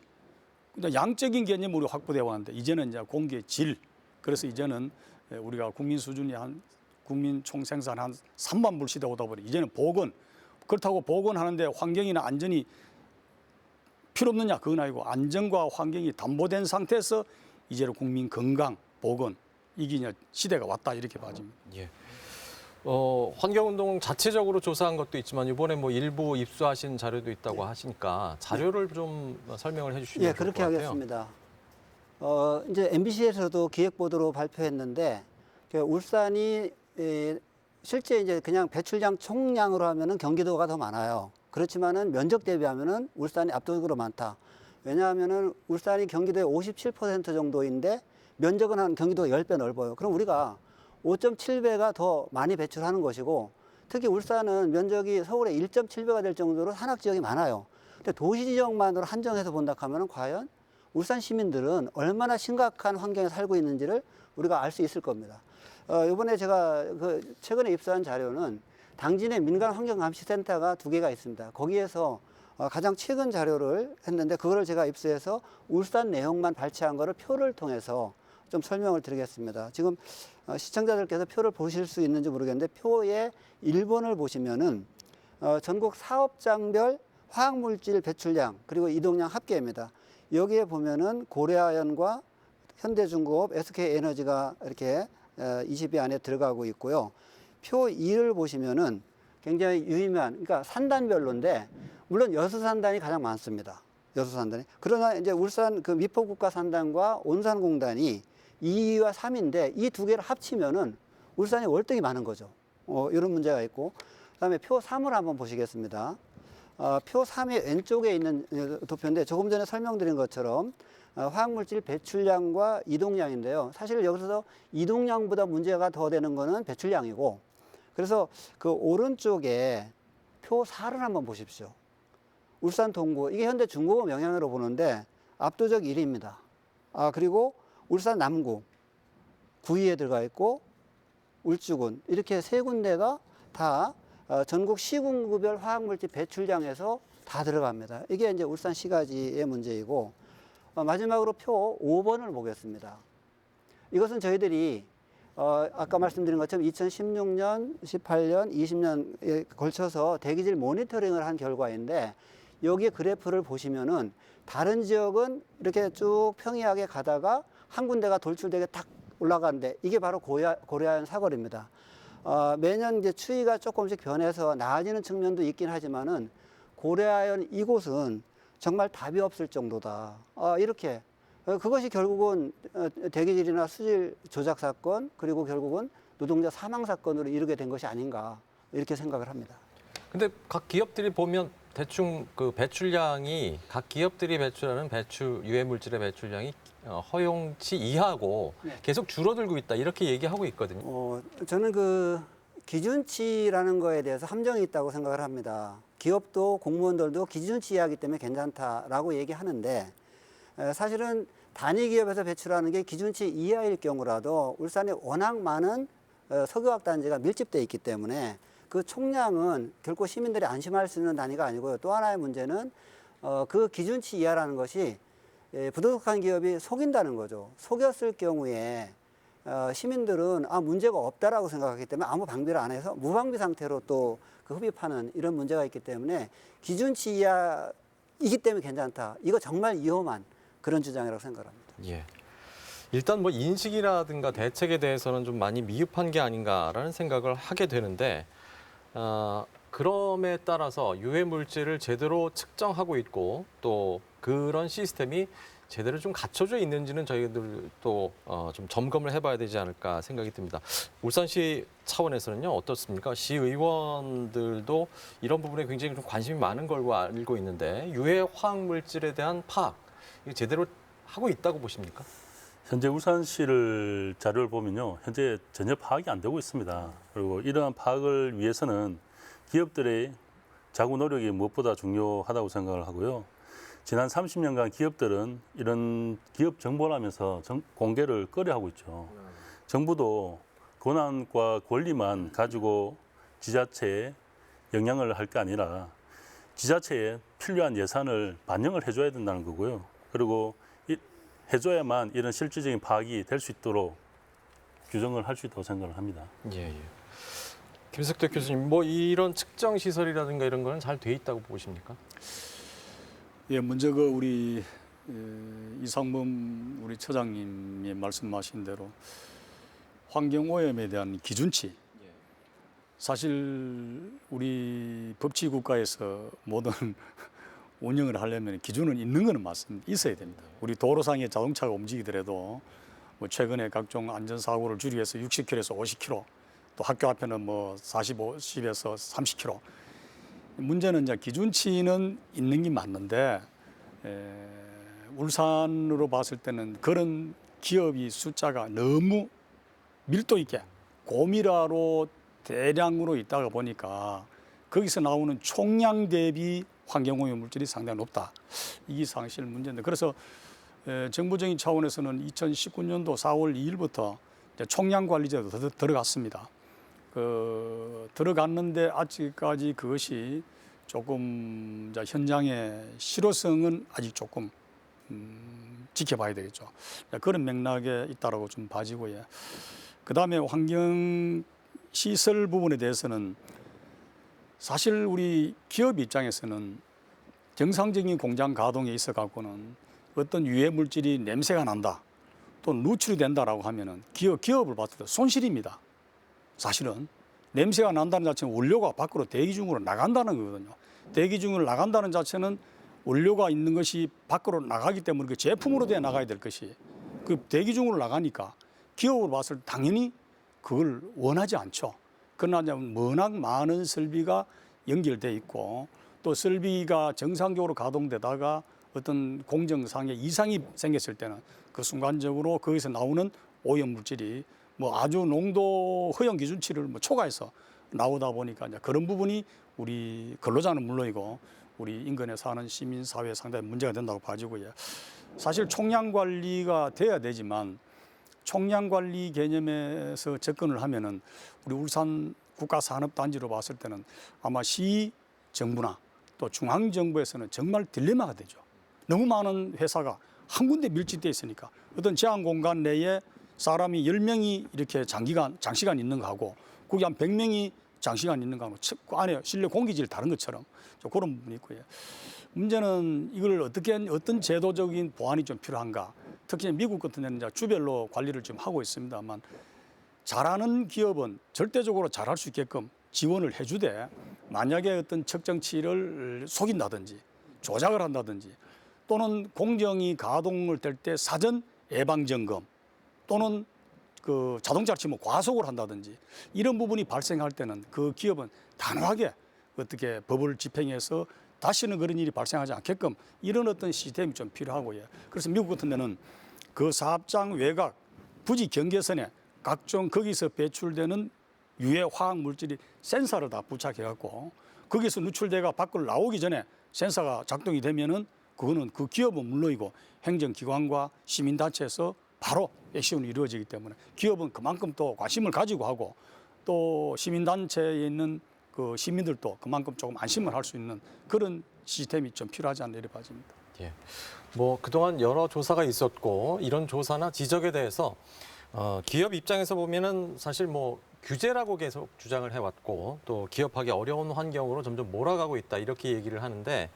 그냥 양적인 개념으로 확보되어 왔는데 이제는 이제 공기의 질. 그래서 이제는 우리가 국민 수준이 한 국민 총 생산 한 3만 불 시대 오다 보니 이제는 보건. 그렇다고 보건하는데 환경이나 안전이 필요 없느냐? 그건 아니고 안전과 환경이 담보된 상태에서 이제는 국민 건강, 보건 이게 이제 시대가 왔다 이렇게 봐집니다. 예. 환경운동 자체적으로 조사한 것도 있지만 이번에 뭐 일부 입수하신 자료도 있다고 하시니까 자료를 좀 설명을 해주시면 예, 좋을 그렇게 것 같아요. 하겠습니다. 이제 MBC에서도 기획보도로 발표했는데 울산이 실제 이제 그냥 배출량 총량으로 하면은 경기도가 더 많아요. 그렇지만은 면적 대비하면은 울산이 압도적으로 많다. 왜냐하면은 울산이 경기도의 57% 정도인데 면적은 한 경기도가 10배 넓어요. 그럼 우리가 5.7배가 더 많이 배출하는 것이고 특히 울산은 면적이 서울의 1.7배가 될 정도로 산악 지역이 많아요. 근데 도시 지역만으로 한정해서 본다 하면은 과연 울산 시민들은 얼마나 심각한 환경에 살고 있는지를 우리가 알 수 있을 겁니다. 이번에 제가 최근에 입수한 자료는 당진의 민간환경감시센터가 2개가 있습니다. 거기에서 가장 최근 자료를 했는데 그거를 제가 입수해서 울산 내용만 발췌한 거를 표를 통해서 좀 설명을 드리겠습니다. 지금 시청자들께서 표를 보실 수 있는지 모르겠는데 표의 1번을 보시면은 전국 사업장별 화학물질 배출량 그리고 이동량 합계입니다. 여기에 보면은 고려아연과 현대중공업, SK에너지가 이렇게 20위 안에 들어가고 있고요. 표 2를 보시면은 굉장히 유의미한, 그러니까 산단별로인데 물론 여수산단이 가장 많습니다. 여수산단이. 그러나 이제 울산 그 미포국가산단과 온산공단이 2위와 3위인데 이 2개를 합치면은 울산이 월등히 많은 거죠. 이런 문제가 있고. 그다음에 표 3을 한번 보시겠습니다. 표 3의 왼쪽에 있는 도표인데 조금 전에 설명드린 것처럼 화학물질 배출량과 이동량인데요. 사실 여기서 이동량보다 문제가 더 되는 거는 배출량이고 그래서 그 오른쪽에 표 4를 한번 보십시오. 울산 동구, 이게 현대 중공업 영향으로 보는데 압도적 1위입니다. 그리고 울산 남구 9위에 들어가 있고 울주군 이렇게 3군데가 다 전국 시군구별 화학물질 배출량에서 다 들어갑니다. 이게 이제 울산 시가지의 문제이고 마지막으로 표 5번을 보겠습니다. 이것은 저희들이 아까 말씀드린 것처럼 2016년, 18년, 20년에 걸쳐서 대기질 모니터링을 한 결과인데 여기에 그래프를 보시면은 다른 지역은 이렇게 쭉 평이하게 가다가 한 군데가 돌출되게 탁 올라가는데 이게 바로 고려아연 사거리입니다. 매년 이제 추위가 조금씩 변해서 나아지는 측면도 있긴 하지만은 고려아연 이곳은 정말 답이 없을 정도다. 이렇게 그것이 결국은 대기질이나 수질 조작 사건 그리고 결국은 노동자 사망 사건으로 이르게 된 것이 아닌가 이렇게 생각을 합니다. 근데 각 기업들이 보면 대충 그 배출량이 각 기업들이 배출하는 유해 물질의 배출량이 허용치 이하고 네. 계속 줄어들고 있다 이렇게 얘기하고 있거든요. 저는 그 기준치라는 거에 대해서 함정이 있다고 생각을 합니다. 기업도 공무원들도 기준치 이하이기 때문에 괜찮다라고 얘기하는데 사실은 단위 기업에서 배출하는 게 기준치 이하일 경우라도 울산에 워낙 많은 석유화학 단지가 밀집돼 있기 때문에 그 총량은 결코 시민들이 안심할 수 있는 단위가 아니고요. 또 하나의 문제는 그 기준치 이하라는 것이 부도덕한 기업이 속인다는 거죠. 속였을 경우에 시민들은 문제가 없다라고 생각하기 때문에 아무 방비를 안 해서 무방비 상태로 또 그 흡입하는 이런 문제가 있기 때문에 기준치 이하이기 때문에 괜찮다. 이거 정말 위험한 그런 주장이라고 생각합니다. 예. 일단 뭐 인식이라든가 대책에 대해서는 좀 많이 미흡한 게 아닌가라는 생각을 하게 되는데 그럼에 따라서 유해 물질을 제대로 측정하고 있고 또 그런 시스템이 제대로 좀 갖춰져 있는지는 저희들도 좀 점검을 해봐야 되지 않을까 생각이 듭니다. 울산시 차원에서는요 어떻습니까? 시의원들도 이런 부분에 굉장히 좀 관심이 많은 걸로 알고 있는데 유해 화학 물질에 대한 파악 이거 제대로 하고 있다고 보십니까? 현재 울산시를 자료를 보면요, 현재 전혀 파악이 안 되고 있습니다. 그리고 이러한 파악을 위해서는 기업들의 자구 노력이 무엇보다 중요하다고 생각을 하고요. 지난 30년간 기업들은 이런 기업 정보라면서 공개를 꺼려하고 있죠. 정부도 권한과 권리만 가지고 지자체에 영향을 할 게 아니라 지자체에 필요한 예산을 반영을 해줘야 된다는 거고요. 그리고 해줘야만 이런 실질적인 파악이 될 수 있도록 규정을 할 수 있다고 생각을 합니다. 예, 예. 김석대 교수님, 뭐 이런 측정 시설이라든가 이런 거는 잘 돼 있다고 보십니까? 예, 먼저 그 우리 이상범 우리 처장님이 말씀하신 대로 환경오염에 대한 기준치, 사실 우리 법치 국가에서 모든 운영을 하려면 기준은 있는 거는 맞습니다. 있어야 됩니다. 우리 도로상에 자동차가 움직이더라도 뭐 최근에 각종 안전사고를 줄이기 위해서 60km에서 50km, 또 학교 앞에는 뭐 40에서 30km. 문제는 이제 기준치는 있는 게 맞는데 울산으로 봤을 때는 그런 기업이 숫자가 너무 밀도 있게 고밀화로 대량으로 있다가 보니까 거기서 나오는 총량 대비 환경오염 물질이 상당히 높다. 이게 사실 문제인데, 그래서 정부적인 차원에서는 2019년도 4월 2일부터 총량 관리제도 들어갔습니다. 들어갔는데 아직까지 그것이 조금 현장의 실효성은 아직 조금 지켜봐야 되겠죠. 그런 맥락에 있다라고 좀 봐지고요. 그다음에 환경 시설 부분에 대해서는 사실 우리 기업 입장에서는 정상적인 공장 가동에 있어 갖고는 어떤 유해 물질이 냄새가 난다, 또 누출이 된다라고 하면은 기업을 봤을 때 손실입니다. 사실은 냄새가 난다는 자체는 원료가 밖으로 대기 중으로 나간다는 거거든요. 대기 중으로 나간다는 자체는 원료가 있는 것이 밖으로 나가기 때문에 그 제품으로 돼 나가야 될 것이 그 대기 중으로 나가니까 기업으로 봤을 때 당연히 그걸 원하지 않죠. 그러나 워낙 많은 설비가 연결돼 있고 또 설비가 정상적으로 가동되다가 어떤 공정상의 이상이 생겼을 때는 그 순간적으로 거기서 나오는 오염 물질이 뭐 아주 농도 허용 기준치를 뭐 초과해서 나오다 보니까 이제 그런 부분이 우리 근로자는 물론이고 우리 인근에 사는 시민 사회에 상당히 문제가 된다고 봐지고요. 사실 총량 관리가 돼야 되지만 총량 관리 개념에서 접근을 하면은 우리 울산 국가산업단지로 봤을 때는 아마 시 정부나 또 중앙 정부에서는 정말 딜레마가 되죠. 너무 많은 회사가 한 군데 밀집돼 있으니까 어떤 제한 공간 내에 사람이 10명이 이렇게 장시간 있는 거하고 거기 한 100명이 장시간 있는 거하고 그 안에 실내 공기질 다른 것처럼 좀 그런 부분이 있고요. 문제는 이걸 어떤 제도적인 보완이 좀 필요한가. 특히 미국 같은 데는 이제 주별로 관리를 좀 하고 있습니다만 잘하는 기업은 절대적으로 잘할 수 있게끔 지원을 해주되 만약에 어떤 측정치를 속인다든지 조작을 한다든지 또는 공정이 가동을 될 때 사전 예방 점검 또는 그 자동차를 치면 과속을 한다든지 이런 부분이 발생할 때는 그 기업은 단호하게 어떻게 법을 집행해서 다시는 그런 일이 발생하지 않게끔 이런 어떤 시스템이 좀 필요하고요. 그래서 미국 같은 데는 그 사업장 외곽 부지 경계선에 각종 거기서 배출되는 유해 화학 물질이 센서를 다 부착해 갖고 거기서 누출대가 밖으로 나오기 전에 센서가 작동이 되면은 그거는 그 기업은 물론이고 행정기관과 시민단체에서 바로 액션이 이루어지기 때문에 기업은 그만큼 또 관심을 가지고 하고 또 시민단체에 있는 그 시민들도 그만큼 조금 안심을 할 수 있는 그런 시스템이 좀 필요하지 않나 이렇게 봐집니다. 예. 뭐 그동안 여러 조사가 있었고 이런 조사나 지적에 대해서 기업 입장에서 보면은 사실 뭐 규제라고 계속 주장을 해왔고 또 기업하기 어려운 환경으로 점점 몰아가고 있다 이렇게 얘기를 하는데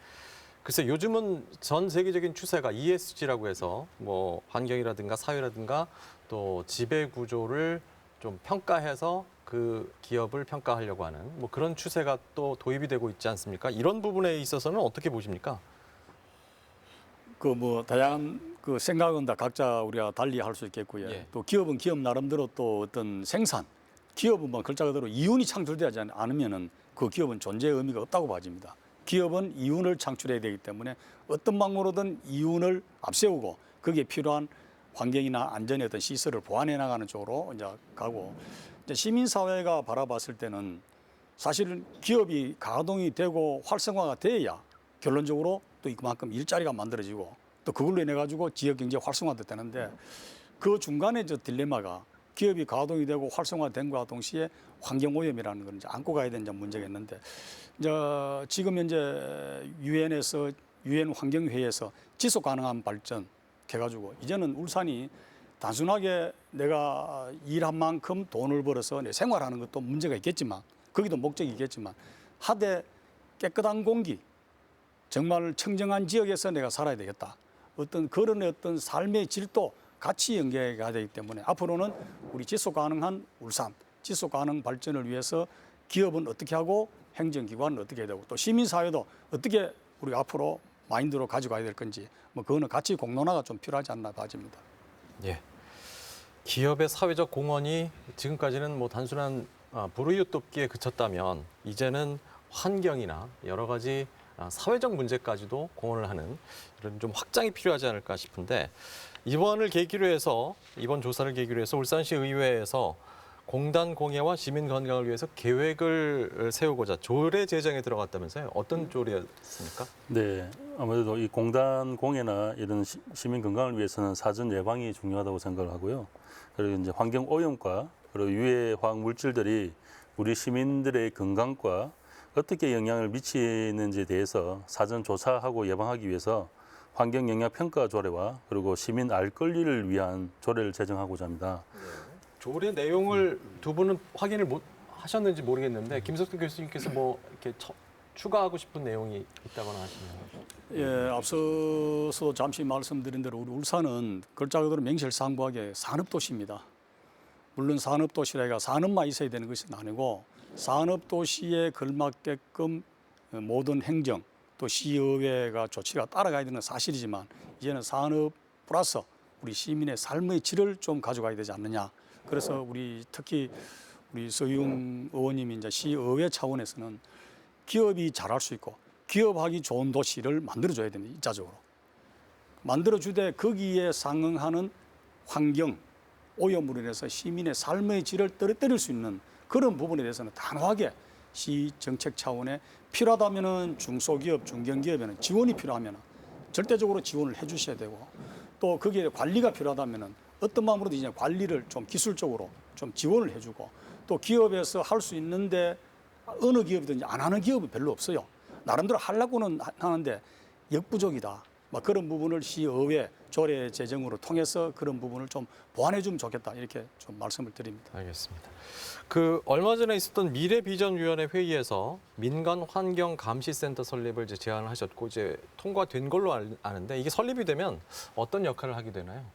글쎄 요즘은 전 세계적인 추세가 ESG라고 해서 뭐 환경이라든가 사회라든가 또 지배 구조를 좀 평가해서 그 기업을 평가하려고 하는 뭐 그런 추세가 또 도입이 되고 있지 않습니까? 이런 부분에 있어서는 어떻게 보십니까? 그 뭐 다양한 그 생각은 다 각자 우리가 달리 할 수 있겠고요. 예. 또 기업은 기업 나름대로 또 어떤 생산, 기업은 뭐 글자 그대로 이윤이 창출되지 않으면은 그 기업은 존재의 의미가 없다고 봐집니다. 기업은 이윤을 창출해야 되기 때문에 어떤 방법으로든 이윤을 앞세우고 거기에 필요한 환경이나 안전의 어떤 시설을 보완해 나가는 쪽으로 이제 가고 이제 시민사회가 바라봤을 때는 사실은 기업이 가동이 되고 활성화가 돼야 결론적으로 또 그만큼 일자리가 만들어지고 또 그걸로 인해 가지고 지역 경제 활성화도 되는데 그 중간에 저 딜레마가 기업이 가동이 되고 활성화된 것과 동시에 환경오염이라는 걸 이제 안고 가야 되는 문제가 있는데, 이제 지금 현재 유엔 환경회의에서 지속 가능한 발전 해가지고 이제는 울산이 단순하게 내가 일한 만큼 돈을 벌어서 내 생활하는 것도 문제가 있겠지만, 거기도 목적이 있겠지만, 하되 깨끗한 공기, 정말 청정한 지역에서 내가 살아야 되겠다. 어떤 그런 어떤 삶의 질도 같이 연계가 되기 때문에 앞으로는 우리 지속 가능한 울산, 지속 가능 발전을 위해서 기업은 어떻게 하고 행정기관은 어떻게 해야 되고 또 시민사회도 어떻게 우리 앞으로 마인드로 가져가야 될 건지 뭐 그거는 같이 공론화가 좀 필요하지 않나 봐집니다. 예. 기업의 사회적 공헌이 지금까지는 뭐 단순한 불우이웃 돕기에 그쳤다면 이제는 환경이나 여러 가지 사회적 문제까지도 공헌을 하는 이런 좀 확장이 필요하지 않을까 싶은데, 이번 조사를 계기로 해서 울산시 의회에서 공단 공해와 시민 건강을 위해서 계획을 세우고자 조례 제정에 들어갔다면서요? 어떤 조례였습니까? 네, 아무래도 이 공단 공해나 이런 시민 건강을 위해서는 사전 예방이 중요하다고 생각을 하고요. 그리고 이제 환경 오염과 그리고 유해 화학 물질들이 우리 시민들의 건강과 어떻게 영향을 미치는지에 대해서 사전 조사하고 예방하기 위해서 환경 영향 평가 조례와 그리고 시민 알 권리를 위한 조례를 제정하고자 합니다. 조례 내용을 두 분은 확인을 못 하셨는지 모르겠는데 김석도 교수님께서 뭐 이렇게 추가하고 싶은 내용이 있다거나 하시나요? 예, 앞서서 잠시 말씀드린 대로 우리 울산은 글자 그대로 명실상부하게 산업도시입니다. 물론 산업도시라가 산업만 있어야 되는 것은 아니고 산업도시에 걸맞게끔 모든 행정 또 시의회가 조치가 따라가야 되는 사실이지만 이제는 산업 플러스 우리 시민의 삶의 질을 좀 가져가야 되지 않느냐. 그래서 특히 우리 서희웅 의원님이 이제 시의회 차원에서는 기업이 잘할 수 있고 기업하기 좋은 도시를 만들어줘야 됩니다. 일차적으로. 만들어주되 거기에 상응하는 환경, 오염으로 인해서 시민의 삶의 질을 떨어뜨릴 수 있는 그런 부분에 대해서는 단호하게 시 정책 차원에 필요하다면은 중소기업, 중견기업에는 지원이 필요하면은 절대적으로 지원을 해주셔야 되고 또 거기에 관리가 필요하다면은 어떤 마음으로도 이제 관리를 좀 기술적으로 좀 지원을 해주고 또 기업에서 할 수 있는데 어느 기업이든지 안 하는 기업은 별로 없어요. 나름대로 하려고는 하는데 역부족이다. 막 그런 부분을 시의회 조례 제정으로 통해서 그런 부분을 좀 보완해 주면 좋겠다. 이렇게 좀 말씀을 드립니다. 알겠습니다. 얼마 전에 있었던 미래비전위원회 회의에서 민간 환경 감시센터 설립을 이제 제안을 하셨고 이제 통과된 걸로 아는데 이게 설립이 되면 어떤 역할을 하게 되나요?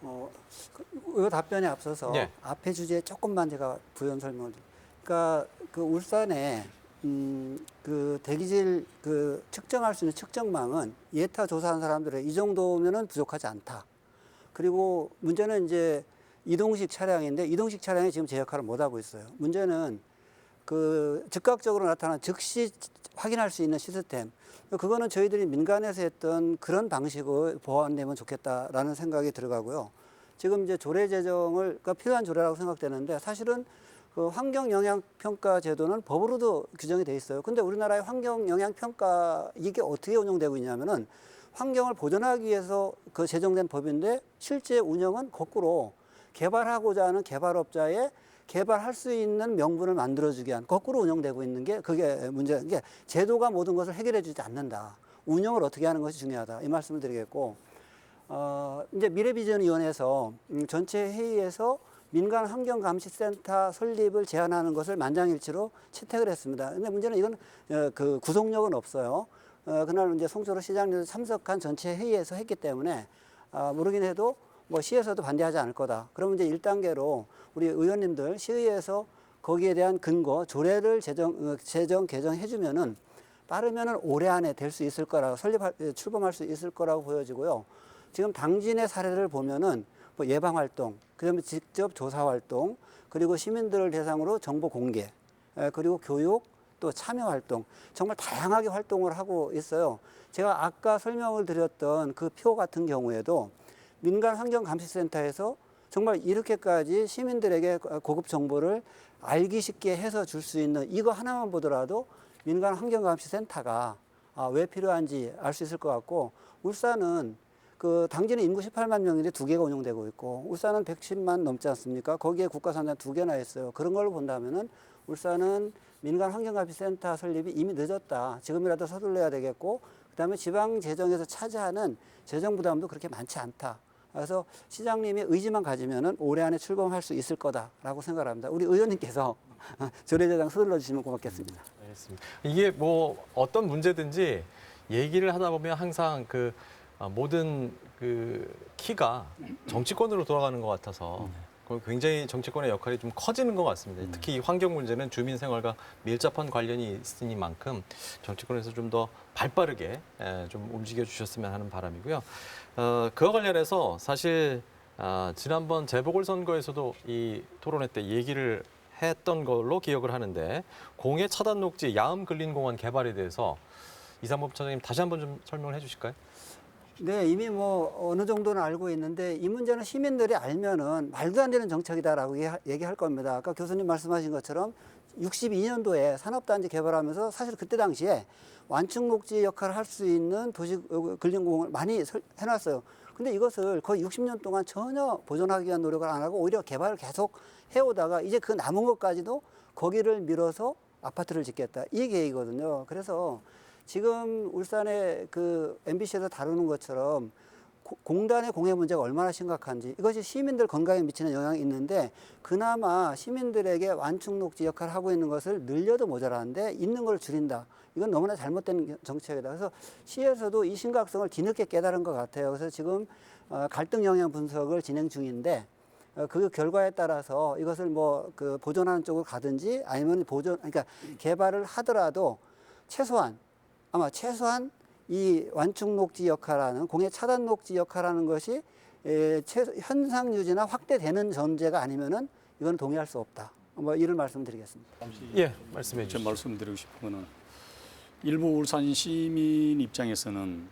이 답변에 앞서서 네. 앞에 주제에 조금만 제가 부연 설명을 드립니다. 그러니까 그 울산에 그 대기질 측정할 수 있는 측정망은 예타 조사한 사람들의 이 정도면은 부족하지 않다. 그리고 문제는 이제 이동식 차량인데 이동식 차량이 지금 제 역할을 못 하고 있어요. 문제는 그 즉각적으로 나타난 즉시 확인할 수 있는 시스템. 그거는 저희들이 민간에서 했던 그런 방식을 보완되면 좋겠다라는 생각이 들어가고요. 지금 이제 조례 제정을 그러니까 필요한 조례라고 생각되는데 사실은 그 환경 영향 평가 제도는 법으로도 규정이 돼 있어요. 근데 우리나라의 환경 영향 평가 이게 어떻게 운영되고 있냐면은 환경을 보존하기 위해서 그 제정된 법인데 실제 운영은 거꾸로 개발하고자 하는 개발업자의 개발할 수 있는 명분을 만들어주기 위한 거꾸로 운영되고 있는 게 그게 문제인 게 제도가 모든 것을 해결해 주지 않는다. 운영을 어떻게 하는 것이 중요하다. 이 말씀을 드리겠고 이제 미래비전위원회에서 전체 회의에서 민간 환경감시센터 설립을 제안하는 것을 만장일치로 채택을 했습니다. 근데 문제는 이건 그 구속력은 없어요. 그날 이제 송철호 시장님도 참석한 전체 회의에서 했기 때문에 모르긴 해도 뭐 시에서도 반대하지 않을 거다. 그러면 이제 1단계로 우리 의원님들 시의회에서 거기에 대한 근거 조례를 개정해 주면은 빠르면은 올해 안에 될 수 있을 거라고 출범할 수 있을 거라고 보여지고요. 지금 당진의 사례를 보면은 뭐 예방 활동, 그다음에 직접 조사 활동, 그리고 시민들을 대상으로 정보 공개, 그리고 교육, 또 참여 활동, 정말 다양하게 활동을 하고 있어요. 제가 아까 설명을 드렸던 그 표 같은 경우에도 민간 환경감시센터에서 정말 이렇게까지 시민들에게 고급 정보를 알기 쉽게 해서 줄 수 있는 이거 하나만 보더라도 민간 환경감시센터가 왜 필요한지 알 수 있을 것 같고 울산은 그 당진은 인구 18만 명인데 2개가 운영되고 있고 울산은 110만 넘지 않습니까? 거기에 국가산단 2개나 있어요. 그런 걸 본다면은 울산은 민간 환경가피센터 설립이 이미 늦었다. 지금이라도 서둘러야 되겠고 그다음에 지방 재정에서 차지하는 재정 부담도 그렇게 많지 않다. 그래서 시장님의 의지만 가지면은 올해 안에 출범할 수 있을 거다라고 생각합니다. 우리 의원님께서 조례제당 서둘러 주시면 고맙겠습니다. 알겠습니다. 이게 뭐 어떤 문제든지 얘기를 하다 보면 항상 그 모든 그 키가 정치권으로 돌아가는 것 같아서 굉장히 정치권의 역할이 좀 커지는 것 같습니다. 특히 이 환경 문제는 주민 생활과 밀접한 관련이 있으니만큼 정치권에서 좀 더 발빠르게 좀 움직여 주셨으면 하는 바람이고요. 그와 관련해서 사실 지난번 재보궐선거에서도 이 토론회 때 얘기를 했던 걸로 기억을 하는데 공해 차단 녹지 야암 근린공원 개발에 대해서 이상범 부차장님 다시 한번 좀 설명을 해주실까요? 네, 이미 뭐 어느 정도는 알고 있는데 이 문제는 시민들이 알면은 말도 안 되는 정책이다라고 얘기할 겁니다. 아까 교수님 말씀하신 것처럼 62년도에 산업단지 개발하면서 사실 그때 당시에 완충목지 역할을 할 수 있는 도시 근린공원을 많이 해놨어요. 근데 이것을 거의 60년 동안 전혀 보존하기 위한 노력을 안 하고 오히려 개발을 계속 해오다가 이제 그 남은 것까지도 거기를 밀어서 아파트를 짓겠다. 이 계획이거든요. 그래서 지금 울산의 그 MBC에서 다루는 것처럼 공단의 공해 문제가 얼마나 심각한지 이것이 시민들 건강에 미치는 영향이 있는데 그나마 시민들에게 완충녹지 역할을 하고 있는 것을 늘려도 모자라는데 있는 걸 줄인다. 이건 너무나 잘못된 정책이다. 그래서 시에서도 이 심각성을 뒤늦게 깨달은 것 같아요. 그래서 지금 갈등 영향 분석을 진행 중인데 그 결과에 따라서 이것을 뭐 그 보존하는 쪽으로 가든지 아니면 그러니까 개발을 하더라도 최소한 이 완충 녹지 역할하는 공해 차단 녹지 역할하는 것이 현상 유지나 확대되는 전제가 아니면은 이건 동의할 수 없다. 뭐 이런 말씀드리겠습니다. 예, 말씀해 제가 주시죠. 말씀드리고 싶은 거는 일부 울산 시민 입장에서는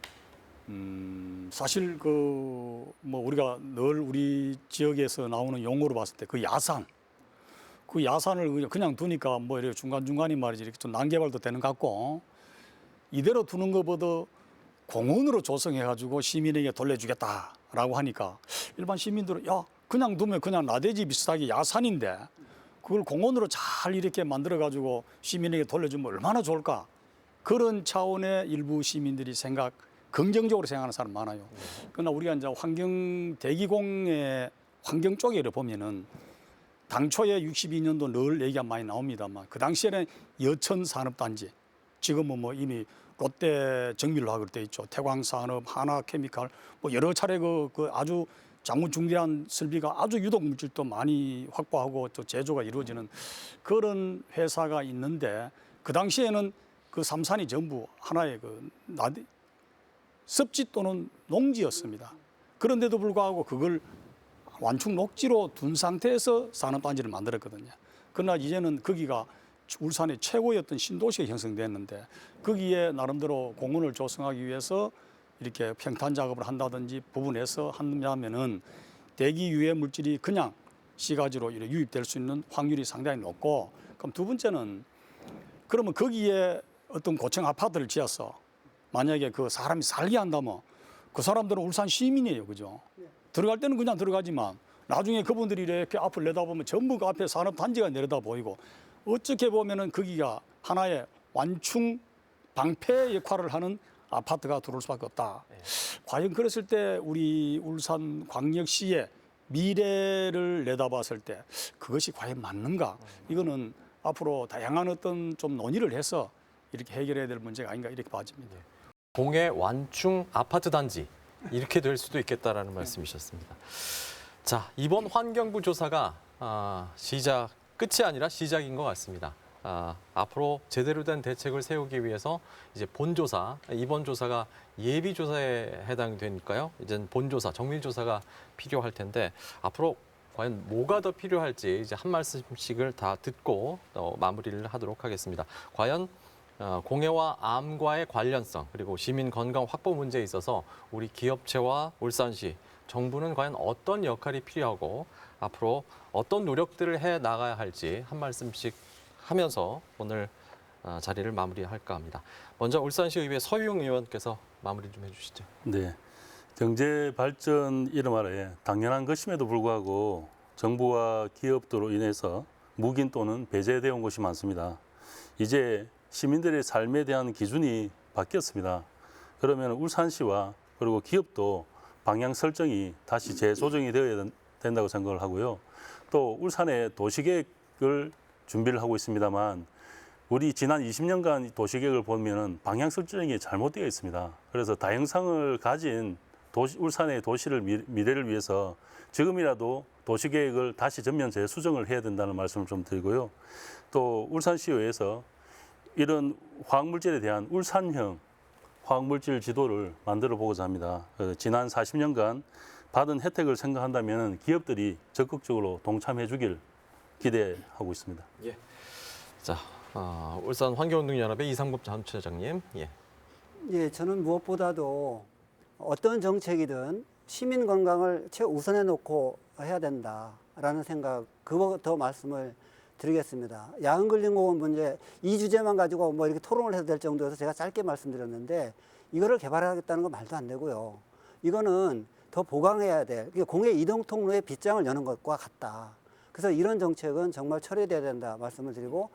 사실 그 뭐 우리가 늘 우리 지역에서 나오는 용어로 봤을 때 그 야산을 그냥 두니까 뭐 이렇게 중간중간이 말이지 이렇게 좀 난개발도 되는 것 같고 이대로 두는 것보다 공원으로 조성해가지고 시민에게 돌려주겠다라고 하니까 일반 시민들은 야 그냥 두면 그냥 나대지 비슷하게 야산인데 그걸 공원으로 잘 이렇게 만들어가지고 시민에게 돌려주면 얼마나 좋을까 그런 차원의 일부 시민들이 긍정적으로 생각하는 사람 많아요. 그러나 우리가 이제 대기공의 환경 쪽에 보면은 당초에 62년도 늘 얘기가 많이 나옵니다만 그 당시에는 여천 산업단지 지금은 뭐 이미 롯데 정밀화가 돼 있죠. 태광산업, 하나케미칼 뭐 여러 차례 그 아주 장구중대한 설비가 아주 유독 물질도 많이 확보하고 또 제조가 이루어지는 그런 회사가 있는데 그 당시에는 그 삼산이 전부 하나의 그 습지 또는 농지였습니다. 그런데도 불구하고 그걸 완충 녹지로 둔 상태에서 산업단지를 만들었거든요. 그러나 이제는 거기가 울산의 최고였던 신도시가 형성됐는데 거기에 나름대로 공원을 조성하기 위해서 이렇게 평탄 작업을 한다든지 부분에서 한다면은 대기 유해 물질이 그냥 시가지로 유입될 수 있는 확률이 상당히 높고 그럼 두 번째는 그러면 거기에 어떤 고층 아파트를 지어서 만약에 그 사람이 살게 한다면 그 사람들은 울산 시민이에요. 그죠? 들어갈 때는 그냥 들어가지만 나중에 그분들이 이렇게 앞을 내다보면 전부 그 앞에 산업단지가 내려다 보이고 어떻게 보면은 거기가 하나의 완충 방패 역할을 하는 아파트가 들어올 수밖에 없다. 과연 그랬을 때 우리 울산광역시의 미래를 내다봤을 때 그것이 과연 맞는가? 이거는 앞으로 다양한 어떤 좀 논의를 해서 이렇게 해결해야 될 문제가 아닌가 이렇게 봐집니다. 공해 완충 아파트 단지 이렇게 될 수도 있겠다라는 말씀이셨습니다. 자, 이번 환경부 조사가 끝이 아니라 시작인 것 같습니다. 앞으로 제대로 된 대책을 세우기 위해서 이제 본조사, 이번 조사가 예비조사에 해당되니까요. 이제 본조사, 정밀조사가 필요할 텐데 앞으로 과연 뭐가 더 필요할지 이제 한 말씀씩을 다 듣고 마무리를 하도록 하겠습니다. 과연 공해와 암과의 관련성 그리고 시민 건강 확보 문제에 있어서 우리 기업체와 울산시, 정부는 과연 어떤 역할이 필요하고 앞으로 어떤 노력들을 해 나가야 할지 한 말씀씩 하면서 오늘 자리를 마무리할까 합니다. 먼저 울산시의회 서유영 의원께서 마무리 좀 해주시죠. 네. 경제 발전 이름 아래 당연한 것임에도 불구하고 정부와 기업들로 인해서 묵인 또는 배제되어 온 것이 많습니다. 이제 시민들의 삶에 대한 기준이 바뀌었습니다. 그러면 울산시와 그리고 기업도 방향 설정이 다시 재조정이 되어야 된다고 생각을 하고요. 또 울산의 도시계획을 준비를 하고 있습니다만 우리 지난 20년간 도시계획을 보면 방향 설정이 잘못되어 있습니다. 그래서 다양성을 가진 울산의 도시를 미래를 위해서 지금이라도 도시계획을 다시 전면 재수정을 해야 된다는 말씀을 좀 드리고요. 또 울산시의회에서 이런 화학물질에 대한 울산형 화학물질 지도를 만들어 보고자 합니다. 지난 40년간 받은 혜택을 생각한다면 기업들이 적극적으로 동참해 주길 기대하고 있습니다. 예. 자, 울산 환경운동연합의 이상법 전체장님. 예. 예, 저는 무엇보다도 어떤 정책이든 시민 건강을 최우선에 놓고 해야 된다라는 생각, 그거부터 말씀을 드리겠습니다. 야근근린공원 문제 이 주제만 가지고 뭐 이렇게 토론을 해도 될 정도여서 제가 짧게 말씀드렸는데 이거를 개발하겠다는 건 말도 안 되고요. 이거는 더 보강해야 될 공해 이동 통로의 빗장을 여는 것과 같다. 그래서 이런 정책은 정말 철회돼야 된다 말씀을 드리고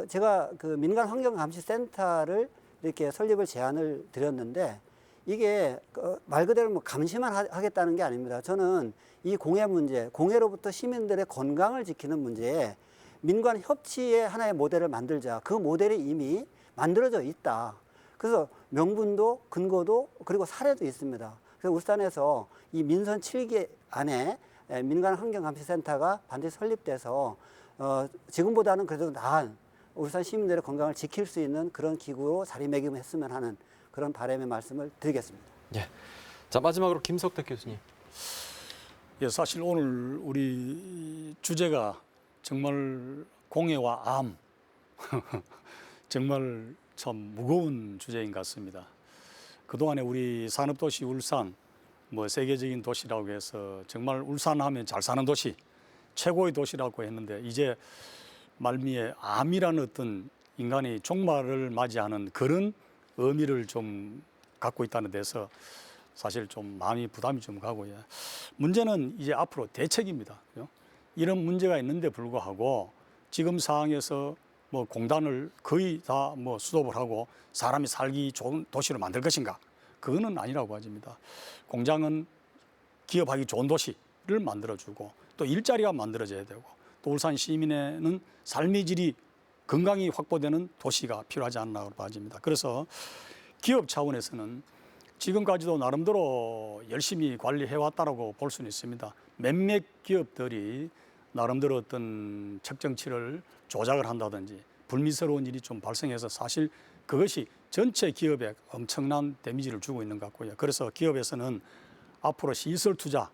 제가 그 민간 환경감시센터를 이렇게 설립을 제안을 드렸는데 이게 말 그대로 뭐 감시만 하겠다는 게 아닙니다. 저는 이 공해 문제, 공해로부터 시민들의 건강을 지키는 문제에 민관 협치의 하나의 모델을 만들자. 그 모델이 이미 만들어져 있다. 그래서 명분도 근거도 그리고 사례도 있습니다. 그래서 울산에서 이 민선 7기 안에 민간 환경감시센터가 반드시 설립돼서 지금보다는 그래도 나은 울산 시민들의 건강을 지킬 수 있는 그런 기구로 자리매김했으면 하는 그런 바람의 말씀을 드리겠습니다. 예. 자, 마지막으로 김석택 교수님. 예, 사실 오늘 우리 주제가 정말 공해와 암 정말 참 무거운 주제인 것 같습니다. 그동안에 우리 산업도시 울산 뭐 세계적인 도시라고 해서 정말 울산하면 잘 사는 도시 최고의 도시라고 했는데 이제 말미에 암이라는 어떤 인간이 종말을 맞이하는 그런 의미를 좀 갖고 있다는 데서 사실 좀 마음이 부담이 좀 가고요. 문제는 이제 앞으로 대책입니다. 이런 문제가 있는데 불구하고 지금 상황에서 뭐 공단을 거의 다 뭐 수도를 하고 사람이 살기 좋은 도시를 만들 것인가? 그거는 아니라고 봐집니다. 공장은 기업하기 좋은 도시를 만들어주고 또 일자리가 만들어져야 되고 또 울산 시민에는 삶의 질이 건강이 확보되는 도시가 필요하지 않나 봐집니다. 그래서 기업 차원에서는 지금까지도 나름대로 열심히 관리해왔다라고 볼 수는 있습니다. 몇몇 기업들이 나름대로 어떤 측정치를 조작을 한다든지 불미스러운 일이 좀 발생해서 사실 그것이 전체 기업에 엄청난 데미지를 주고 있는 것 같고요. 그래서 기업에서는 앞으로 시설 투자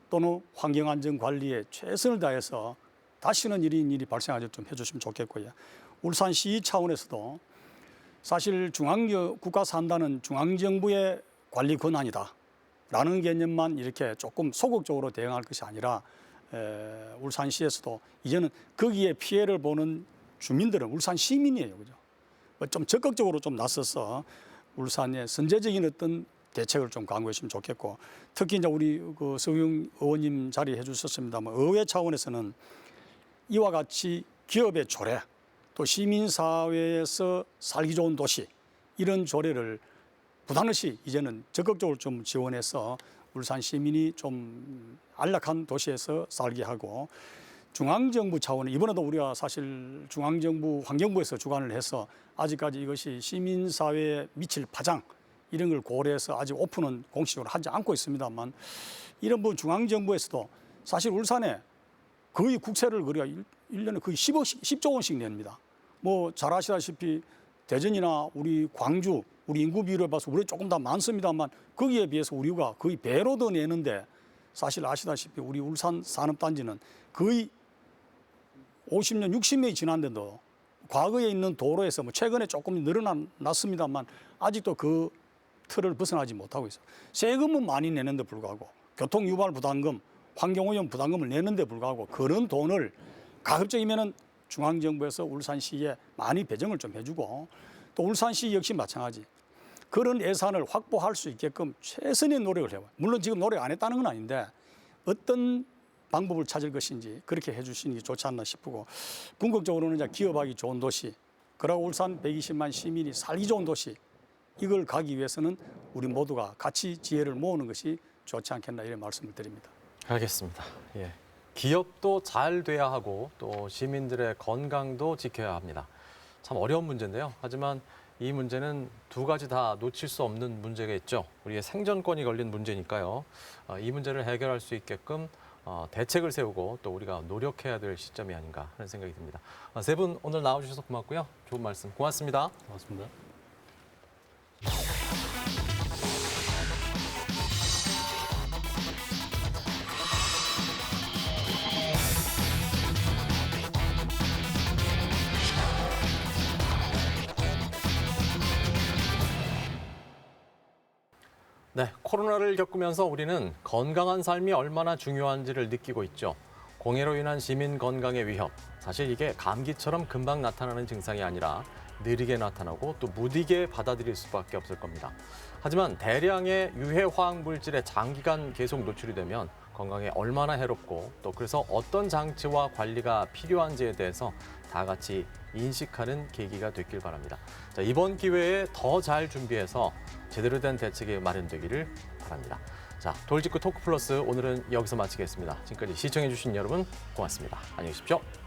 또는 환경안전 관리에 최선을 다해서 다시는 이런 일이 발생하지 좀 해주시면 좋겠고요. 울산시 차원에서도 사실 국가 산다는 중앙정부의 관리 권한이다라는 개념만 이렇게 조금 소극적으로 대응할 것이 아니라 울산시에서도 이제는 거기에 피해를 보는 주민들은 울산 시민이에요, 그죠? 좀 적극적으로 좀 나서서 울산의 선제적인 어떤 대책을 좀 강구했으면 좋겠고 특히 이제 우리 그 서영 의원님 자리해 주셨습니다만 의회 차원에서는 이와 같이 기업의 조례 또 시민사회에서 살기 좋은 도시 이런 조례를 부담 없이 이제는 적극적으로 좀 지원해서 울산 시민이 좀 안락한 도시에서 살게 하고 중앙정부 차원에 이번에도 우리가 사실 중앙정부 환경부에서 주관을 해서 아직까지 이것이 시민사회에 미칠 파장 이런 걸 고려해서 아직 오픈은 공식적으로 하지 않고 있습니다만 이런 부 중앙정부에서도 사실 울산에 거의 국세를 우리가 1년에 거의 10조 원씩 냅니다. 뭐 잘 아시다시피 대전이나 우리 광주, 우리 인구 비율을 봐서 우리 조금 더 많습니다만 거기에 비해서 우리가 거의 배로 더 내는데 사실 아시다시피 우리 울산 산업단지는 거의 50년, 60년이 지났는데도 과거에 있는 도로에서 뭐 최근에 조금 늘어났습니다만 아직도 그 틀을 벗어나지 못하고 있어요. 세금은 많이 내는데 불구하고 교통유발 부담금, 환경오염 부담금을 내는데 불구하고 그런 돈을 가급적이면은 중앙정부에서 울산시에 많이 배정을 좀 해주고 또 울산시 역시 마찬가지. 그런 예산을 확보할 수 있게끔 최선의 노력을 해요. 물론 지금 노력 안 했다는 건 아닌데 어떤 방법을 찾을 것인지 그렇게 해주시는 게 좋지 않나 싶고 궁극적으로는 이제 기업하기 좋은 도시, 그리고 울산 120만 시민이 살기 좋은 도시 이걸 가기 위해서는 우리 모두가 같이 지혜를 모으는 것이 좋지 않겠나 이런 말씀을 드립니다. 알겠습니다. 예. 기업도 잘 돼야 하고 또 시민들의 건강도 지켜야 합니다. 참 어려운 문제인데요. 하지만 이 문제는 두 가지 다 놓칠 수 없는 문제가 있죠. 우리의 생존권이 걸린 문제니까요. 이 문제를 해결할 수 있게끔 대책을 세우고 또 우리가 노력해야 될 시점이 아닌가 하는 생각이 듭니다. 세 분 오늘 나와주셔서 고맙고요. 좋은 말씀 고맙습니다. 고맙습니다. 네, 코로나를 겪으면서 우리는 건강한 삶이 얼마나 중요한지를 느끼고 있죠. 공해로 인한 시민 건강의 위협, 사실 이게 감기처럼 금방 나타나는 증상이 아니라 느리게 나타나고 또 무디게 받아들일 수밖에 없을 겁니다. 하지만 대량의 유해 화학 물질에 장기간 계속 노출이 되면 건강에 얼마나 해롭고 또 그래서 어떤 장치와 관리가 필요한지에 대해서 다 같이 인식하는 계기가 됐길 바랍니다. 자, 이번 기회에 더 잘 준비해서 제대로 된 대책이 마련되기를 바랍니다. 자, 돌직구 토크 플러스 오늘은 여기서 마치겠습니다. 지금까지 시청해주신 여러분 고맙습니다. 안녕히 계십시오.